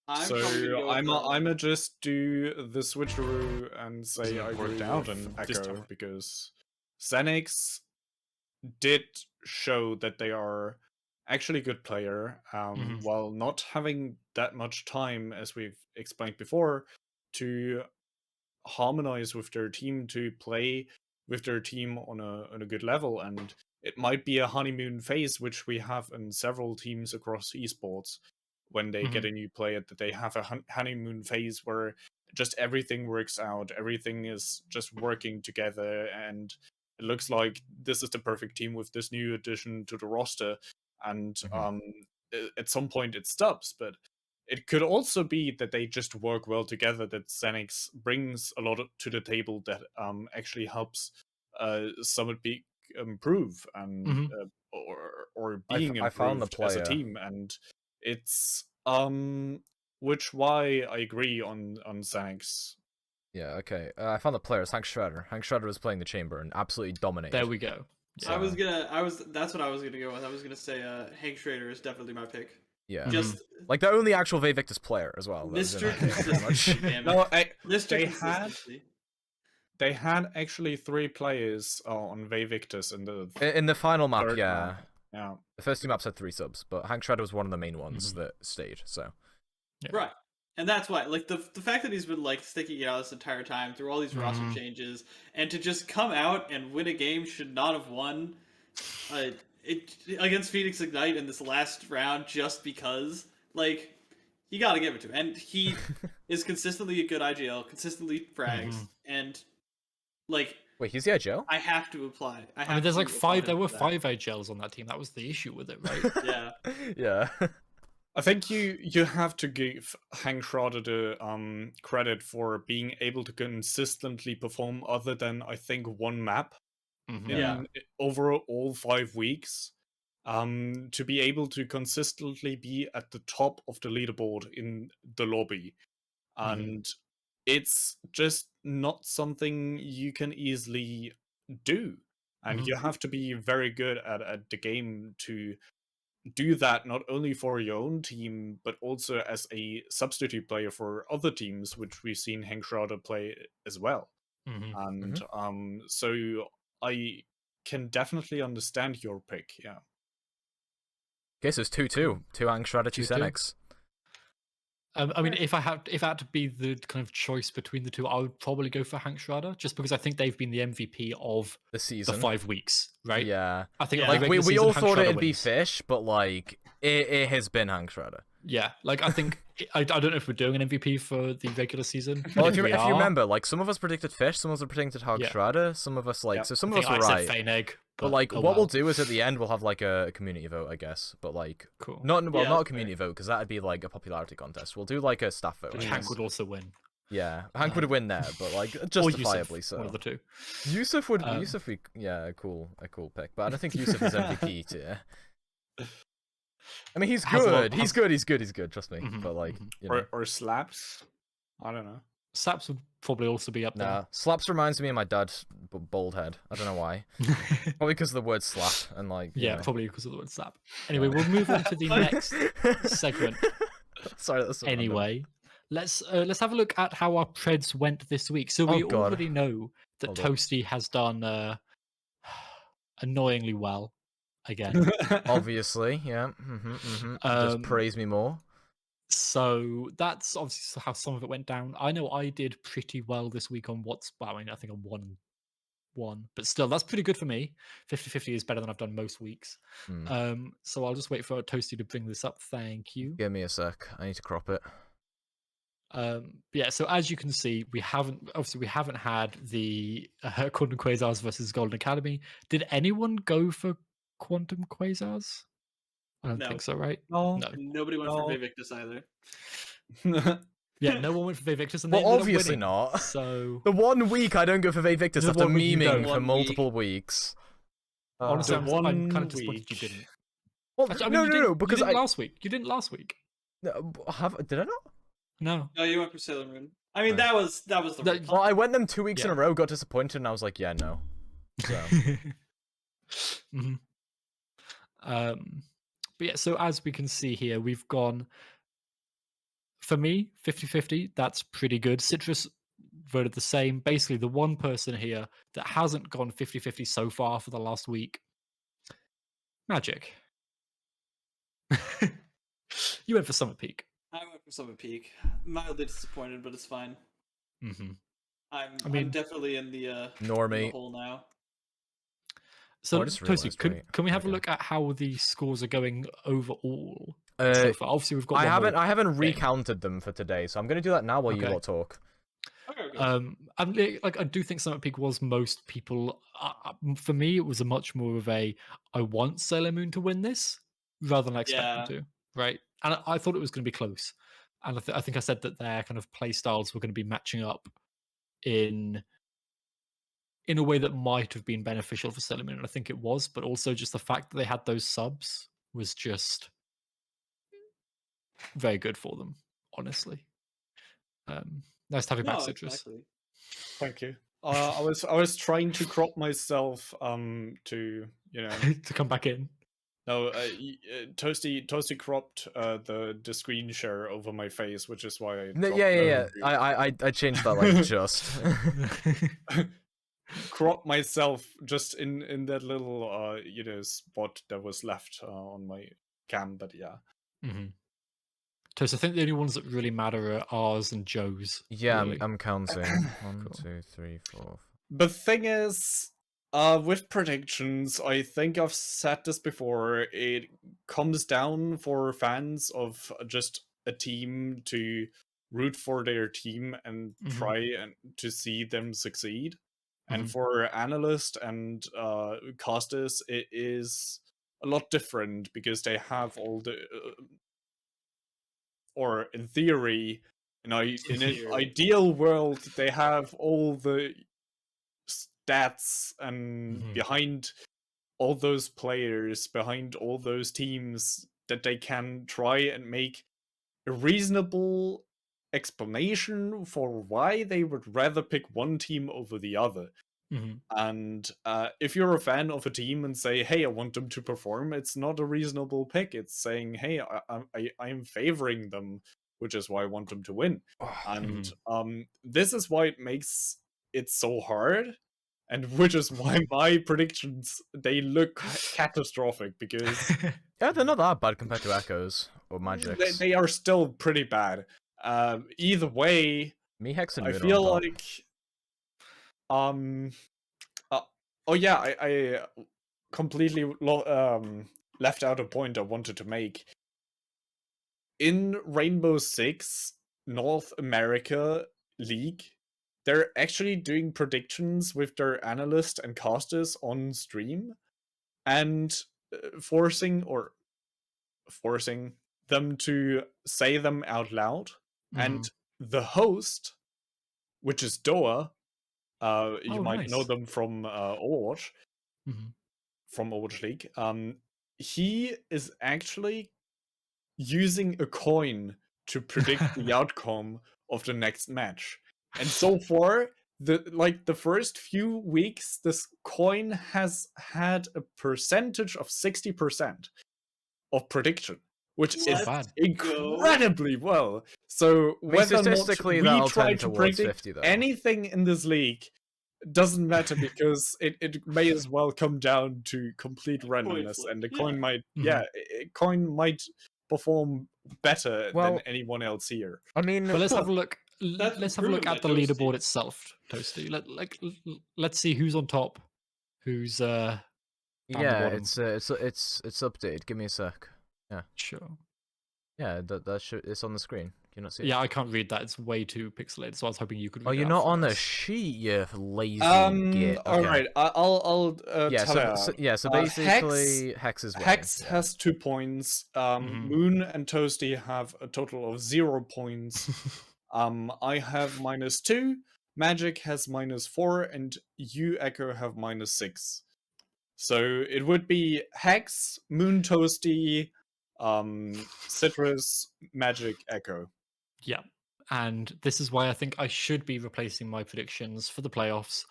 I'ma just do the switcheroo and say I go down and EKO because Xenix did show that they are actually a good player, while not having that much time, as we've explained before, to harmonize with their team, to play with their team on a good level. And it might be a honeymoon phase, which we have in several teams across esports when they get a new player, that they have a honeymoon phase where just everything works out, everything is just working together, and it looks like this is the perfect team with this new addition to the roster. And at some point it stops, but it could also be that they just work well together, that Xenix brings a lot to the table that actually helps Summit improve and or being improved as a team. And it's which why I agree on Xenix. Yeah, okay. I found the player. It's Hank Shredder. Hank Shredder was playing the chamber and absolutely dominated. There we go. Yeah. That's what I was gonna go with. I was gonna say Hank Schrader is definitely my pick. Yeah. Just like the only actual Vivictus player as well. Mr. Consistency. No, Mr. Consistency. They had actually 3 players on Vivictus in the final map, yeah. Map. Yeah. The first 2 maps had 3 subs, but Hank Shredder was one of the main ones that stayed, so. Yeah. Right. And that's why, like, the fact that he's been, like, sticking it out this entire time through all these roster changes, and to just come out and win a game should not have won against Phoenix Ignite in this last round just because, like, you gotta give it to him. And he is consistently a good IGL, consistently frags, and, like... Wait, he's the IGL? I have to apply. I mean, there's like 5, there were 5 IGLs on that team. That was the issue with it, right? Yeah. Yeah. I think you have to give Hank Schrader the credit for being able to consistently perform other than, I think, one map over all 5 weeks. To be able to consistently be at the top of the leaderboard in the lobby. And it's just not something you can easily do. And you have to be very good at the game to do that, not only for your own team, but also as a substitute player for other teams, which we've seen Hank Schrader play as well. And so I can definitely understand your pick, yeah. Okay, so it's 2-2. 2 Hank Schrader, 2 Xenix. I mean, if I had to be the kind of choice between the two, I would probably go for Hank Schrader, just because I think they've been the MVP of The the season. 5 weeks, right? Yeah. I think Yeah. of the Like regular we season, all Hank thought Schrader it'd be wins. Fish, but like it has been Hank Schrader. Yeah, like I think I don't know if we're doing an MVP for the regular season. Well, but if you we are, remember, like some of us predicted Fish, some of us predicted Hank Yeah. Schrader, some of us like Yep. so some I of us think were I right. said Feinegg, But like, oh what we'll well. do is at the end we'll have like a community vote, I guess. But like, Cool. not Yeah, not a that's community vote because that'd be like a popularity contest. We'll do like a staff vote. Which I Hank guess. would also win. Yeah, Hank would win there, but like Or justifiably Yusuf, so. one of the two. Yusuf would Um, Yusuf be a cool pick, but I don't think Yusuf is MVP tier. I mean, he's Has a lot- good. He's good. He's good. He's good. Trust me. Mhm, But like, mhm. you know. Or Slaps. I don't know. Saps would probably also be up Nah, slaps reminds me of my dad's bald head. I don't know why. there. Probably because of the word slap and like. you Yeah, know. probably because of the word slap. Anyway, Yeah. we'll move on to the next segment. Sorry, that's so random. Anyway, let's have a look at how our Preds went this week. So we Oh, God. already know that Hold up. Toasty has done annoyingly well again. Obviously, yeah. Just praise me more. So that's obviously how some of it went down. I know I did pretty well this week on I mean, I think I'm 1-1, but still, that's pretty good for me. 50-50 is better than I've done most weeks. Hmm. So I'll just wait for Toasty to bring this up. Thank you. Give me a sec. I need to crop it. Yeah, so as you can see, we haven't had the Quantum Quasars versus Golden Academy. Did anyone go for Quantum Quasars? I don't No. think so, right? No. No. Nobody went No. for Vivictus either. Yeah, no one went for Victus, and Well, they ended up obviously winning, not. So The 1 week I don't go for Victus The after 1 week you memeing don't. for 1 multiple weeks. honestly, The I'm one kind of disappointed you week. didn't. Well, Actually, I mean, you no, didn't, because you didn't I last week. You didn't last week. did I not? No. No, you went for Sailor Moon. I mean, Right. that was the That- right Well, call. I went them 2 weeks in Yeah. a row, got disappointed, and I was like, yeah, no. So Mhm. But yeah, so as we can see here, we've gone, for me, 50-50. That's pretty good. Citrus voted the same. Basically, the one person here that hasn't gone 50-50 so far for the last week, Magic. You went for Summer Peak. I went for Summer Peak. Mildly disappointed, but it's fine. Mm-hmm. I'm mean- definitely in the Normie. hole now. So, I just Toasty, realised, can we have a okay. look at how the scores are going overall so Uh, far? Obviously, we've got I one more haven't game. recounted them for today, so I'm gonna do that now while you Okay. lot talk. Okay. I do think Summit Peak was most people. For me, it was a much more of a I want Sailor Moon to win this rather than I expect Yeah. them to, right? And I thought it was going to be close, and I think I said that their kind of play styles were going to be matching up in a way that might have been beneficial for Sailor Moon, and I think it was. But also, just the fact that they had those subs was just very good for them, honestly. Nice to have you back, No, Citrus. exactly. Thank you. I was trying to crop myself to To come back in. no Toasty cropped the screen share over my face, which is why I dropped Yeah. the- I changed that like just. crop myself just in that little spot that was left on my cam, but yeah. Mm-hmm. Toast, I think the only ones that really matter are ours and Joe's. Yeah, really. I'm counting. 1, Cool. 2, 3, 4. The thing is, with predictions, I think I've said this before, it comes down for fans of just a team to root for their team and Mhm. try and to see them succeed. And Mhm. for analysts and casters, it is a lot different because they have all the, or in theory, in an theory. ideal world, they have all the stats and Mhm. behind all those players, behind all those teams, that they can try and make a reasonable explanation for why they would rather pick one team over the other. Mhm. And if you're a fan of a team and say, hey, I want them to perform, it's not a reasonable pick. It's saying, hey, I'm favoring them, which is why I want them to win. And this is why it makes it so hard, and which is why my predictions, they look catastrophic, because Yeah, they're not that bad compared to Echoes or Magics. they are still pretty bad. Either way, Me, Hex, and I Moon are feel on top. like oh yeah, I completely left out a point I wanted to make. In Rainbow Six North America League, they're actually doing predictions with their analysts and casters on stream, and forcing them to say them out loud. And the host, which is Doa, you might know nice. them from Overwatch, from Overwatch League. He is actually using a coin to predict the outcome of the next match. And so far, the first few weeks, this coin has had a percentage of 60% of prediction, which is incredibly well. So whether or not statistically, we that'll try tend to towards predict 50, though. anything in this league doesn't matter, because it may as well come down to complete randomness, and the coin might coin might perform better than anyone else here. I mean, but let's have a look. That's Let's have a look proven at the by leaderboard Toasty. itself, Toasty. Let's see who's on top, who's down the bottom. it's updated. Give me a sec. Yeah, Sure. yeah, it's on the screen. Can you not see it? Yeah, I can't read that. It's way too pixelated. So I was hoping you could. Oh, read you're it not out for on the us. sheet, you lazy git. All Okay. right, I'll Yeah, tell you. so basically, Hex is winning. Hex has 2 points. Moon and Toasty have a total of 0 points. I have -2. Magic has -4, and you, Echo, have -6. So it would be Hex, Moon, Toasty, Citrus, Magic, Echo. Yeah. And this is why I think I should be replacing my predictions for the playoffs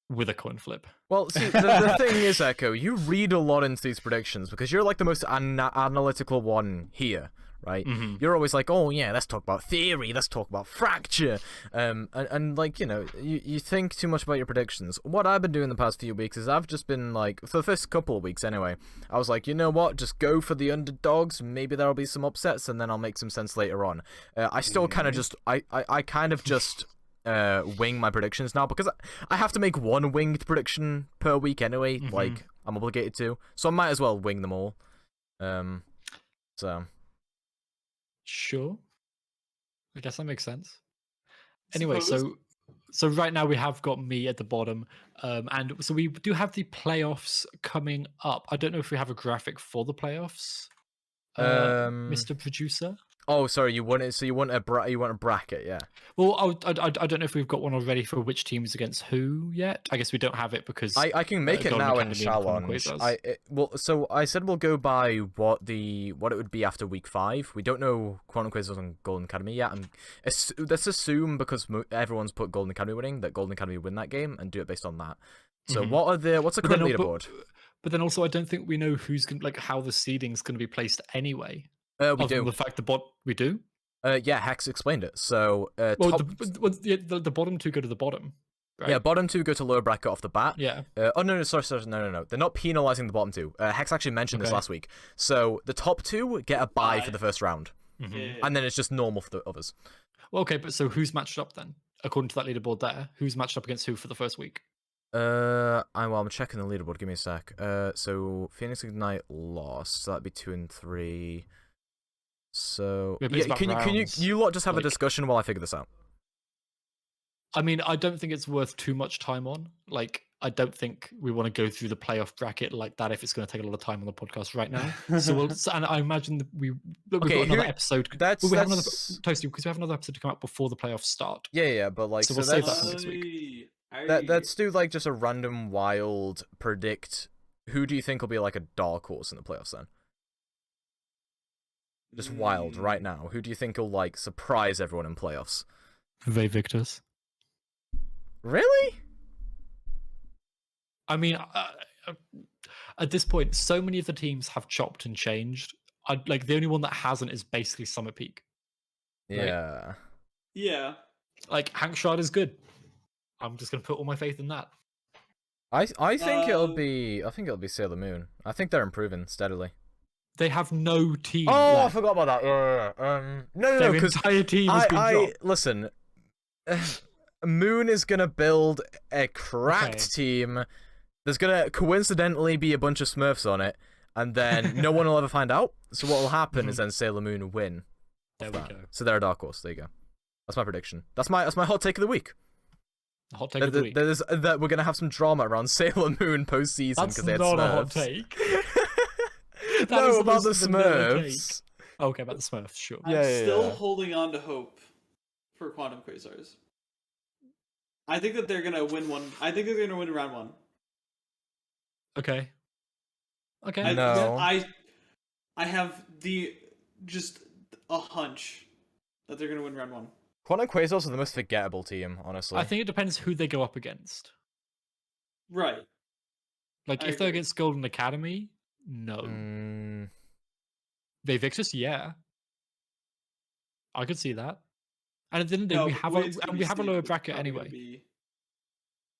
with a coin flip. Well, see, the thing is, Echo, you read a lot into these predictions because you're like the most analytical one here, right? You're always like, oh yeah, let's talk about theory, let's talk about fracture, and like, you know, you think too much about your predictions. What I've been doing the past few weeks is I've just been like, for the first couple of weeks anyway, I was like, you know what, just go for the underdogs, maybe there'll be some upsets, and then I'll make some sense later on. I still kind of just, I kind of just wing my predictions now, because I have to make one winged prediction per week anyway, like, I'm obligated to, so I might as well wing them all. So... Sure. I guess that makes sense. Anyway, so right now we have got me at the bottom, and so we do have the playoffs coming up. I don't know if we have a graphic for the playoffs, Mr. Producer. Oh, sorry, you want it. So you want a bracket, yeah. Well, I don't know if we've got one already for which teams against who yet. I guess we don't have it because I can make it now in challenge. So I said we'll go by what it would be after week 5. We don't know Quantum Quiz on Golden Academy yet. Let's assume, because everyone's put Golden Academy winning, that Golden Academy win that game and do it based on that. So what's the current leaderboard? But then also, I don't think we know who's going, like, how the seeding's going to be placed anyway. We do. The fact we do. Yeah, Hex explained it. So, the bottom 2 go to the bottom. Right? Yeah, bottom 2 go to lower bracket off the bat. Yeah. Sorry, no. They're not penalizing the bottom 2. Hex actually mentioned this last week. So the top 2 get a bye for the first round, and then it's just normal for the others. Well, okay, but so who's matched up then? According to that leaderboard there, who's matched up against who for the first week? I'm checking the leaderboard. Give me a sec. So Phoenix Ignite lost. So that'd be 2 and 3. So yeah, can you lot just have a discussion while I figure this out? I mean, I don't think it's worth too much time on. Like, I don't think we want to go through the playoff bracket like that if it's going to take a lot of time on the podcast right now. And I imagine that we've got another episode. Toasty, because we have another episode to come out before the playoffs start. Yeah, but like, so we'll save that for next week. Let's do like just a random wild predict. Who do you think will be like a dark horse in the playoffs then? Just wild right now. Who do you think will like surprise everyone in playoffs? Victors. Really? I mean, at this point, so many of the teams have chopped and changed. Like, the only one that hasn't is basically Summer Peak. Right? Yeah. Yeah. Like, Hank Shard is good. I'm just gonna put all my faith in that. I think it'll be Sailor Moon. I think they're improving steadily. They have no team. Oh, I left. forgot about that. No, Their because entire team has been dropped. listen. Moon is gonna build a cracked team. There's gonna coincidentally be a bunch of Smurfs on it, and then no one will ever find out. So what will happen is then Sailor Moon win. There we go. So they're a dark horse. There you go. That's my prediction. That's my hot take of the week. Hot take of the week. That we're gonna have some drama around Sailor Moon postseason because they had Smurfs. That's not a hot take. No, about the Smurfs. Okay, about the Smurfs, sure. I'm still holding on to hope for Quantum Quasars. I think that they're gonna win one. I think they're gonna win round 1. Okay. Okay. I have just a hunch that they're gonna win round 1. Quantum Quasars are the most forgettable team, honestly. I think it depends who they go up against. Right. Like, if they're against Golden Academy, no. Victus, yeah. I could see that. And at the end of the day, we have a lower bracket anyway.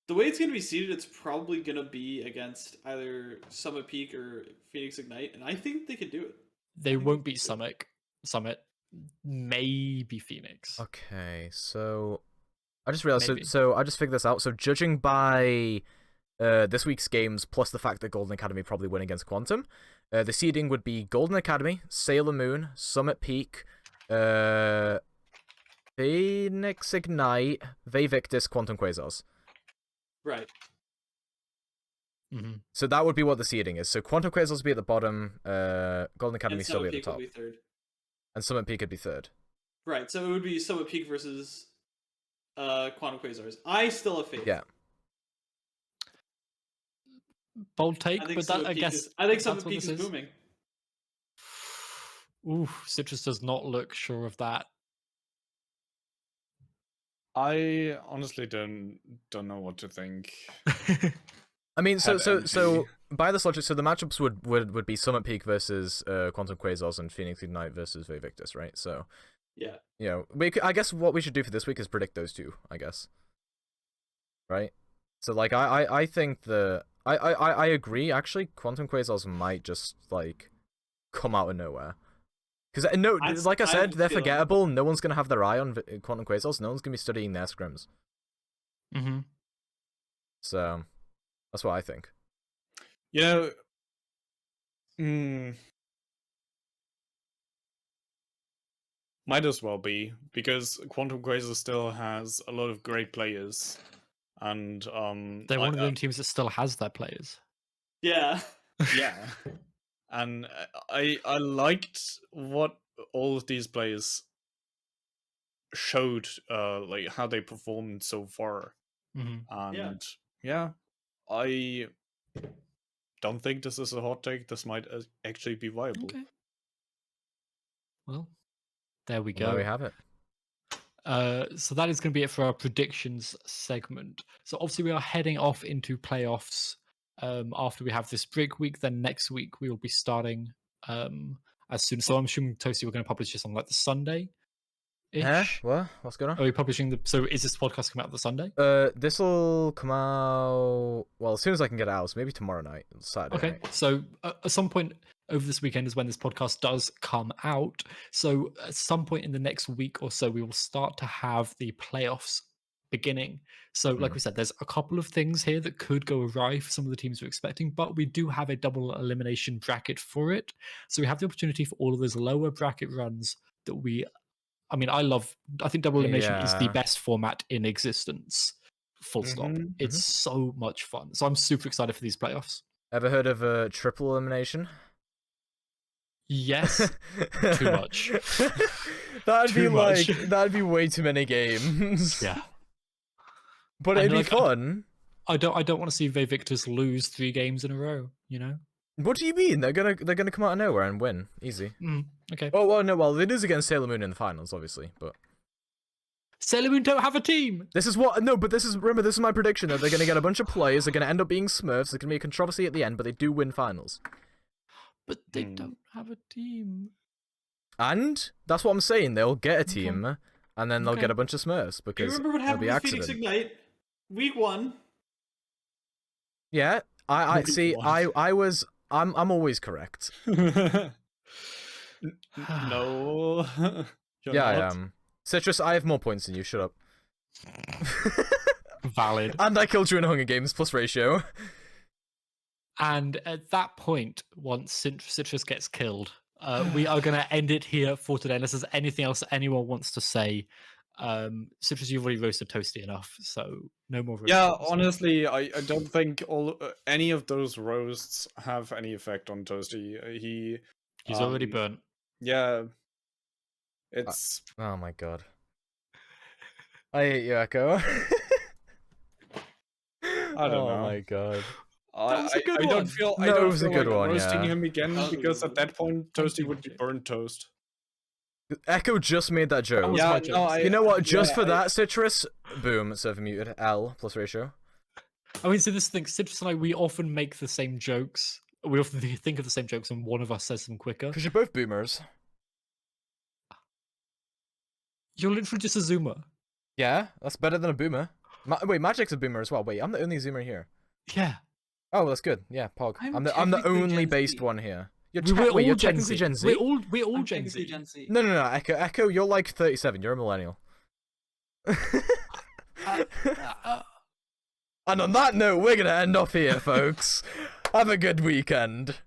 The way it's going to be seeded, it's probably going to be against either Summit Peak or Phoenix Ignite, and I think they could do it. They won't beat Summit. Maybe Phoenix. Okay, so I just realized. So I just figured this out. So judging by this week's games, plus the fact that Golden Academy probably win against Quantum, the seeding would be Golden Academy, Sailor Moon, Summit Peak, Phoenix Ignite, Victus, Quantum Quasars. Right. So that would be what the seeding is. So Quantum Quasars would be at the bottom, Golden Academy still be at the top. Would be 3rd. And Summit Peak would be 3rd. Right, so it would be Summit Peak versus Quantum Quasars. I still have faith. Yeah. Bold take, but that I think Summit Peak is booming. Ooh, Citrus does not look sure of that. I honestly don't know what to think. I mean, so by this logic, so the matchups would be Summit Peak versus Quantum Quasars and Phoenix Ignite versus Victus, right? So yeah, I guess what we should do for this week is predict those two, I guess. Right? So like I think I agree. Actually, Quantum Quasars might just like come out of nowhere. Because like I said, they're forgettable. No one's gonna have their eye on Quantum Quasars. No one's gonna be studying their scrims. So that's what I think. Might as well be, because Quantum Quasars still has a lot of great players, and they're one of the only teams that still has their players. Yeah. Yeah. And I liked what all of these players showed, like how they performed so far. And yeah, I don't think this is a hot take. This might actually be viable. Okay. Well, there we go. There we have it. So that is going to be it for our predictions segment. So obviously we are heading off into playoffs after we have this break week. Then next week we will be starting as soon. So I'm assuming, Toasty, we're going to publish this on like the Sunday. What? What's going on? Are we publishing so is this podcast come out the Sunday? This will come out as soon as I can get it out. So maybe tomorrow night, Saturday. Okay. Night. So at some point over this weekend is when this podcast does come out. So at some point in the next week or so, we will start to have the playoffs beginning. So like we said, there's a couple of things here that could go awry for some of the teams we're expecting, but we do have a double elimination bracket for it. So we have the opportunity for all of those lower bracket runs that I think double elimination is the best format in existence. Full stop. It's so much fun. So I'm super excited for these playoffs. Ever heard of triple elimination? Yes. Too much. That'd be way too many games. Yeah. But it'd be fun. I don't want to see Victus lose 3 games in a row, you know? What do you mean? They're gonna come out of nowhere and win. Easy. Okay. It is against Sailor Moon in the finals, obviously, but Sailor Moon don't have a team. Remember, this is my prediction that they're gonna get a bunch of players, they're gonna end up being Smurfs, there's gonna be a controversy at the end, but they do win finals. But they don't have a team. And that's what I'm saying, they'll get a team, and then they'll get a bunch of Smurfs, because you remember what happened with Phoenix Ignite? Week 1. Yeah, I'm always correct. No. You're Yeah, not. I am. Citrus, I have more points than you. Shut up. Valid. And I killed you in Hunger Games plus ratio. And at that point, once Citrus gets killed, we are going to end it here for today. Unless there's anything else anyone wants to say. Citrus, you've already roasted Toasty enough, so no more roasting. Yeah, honestly, I don't think any of those roasts have any effect on Toasty. He's already burnt. Yeah, it's. Oh my god. I hate you, Echo. I don't know. Oh my god. That was a good I don't one. feel. No, I don't it was a feel good like one, roasting yeah. him again because at that point Thank Toasty you, would be Magic. burnt toast. Echo just made that joke. was Yeah, my no, joke. You know what? Just yeah, for that, Citrus, boom, server muted. L plus ratio. I mean, so this thing, Citrus and I, we often make the same jokes. We often think of the same jokes, and one of us says them quicker. Because you're both boomers. You're literally just a zoomer. Yeah, that's better than a boomer. Wait, Magic's a boomer as well. Wait, I'm the only zoomer here. Yeah. Oh, that's good. Yeah, Pog. I'm I'm the technically only Gen based Z. one here. You're, We're you're all Gen technically Z. Gen Z. We're all I'm Gen technically Z. Gen Z. No, Echo, you're like 37. You're a millennial. And on that note, we're gonna end off here, folks. Have a good weekend.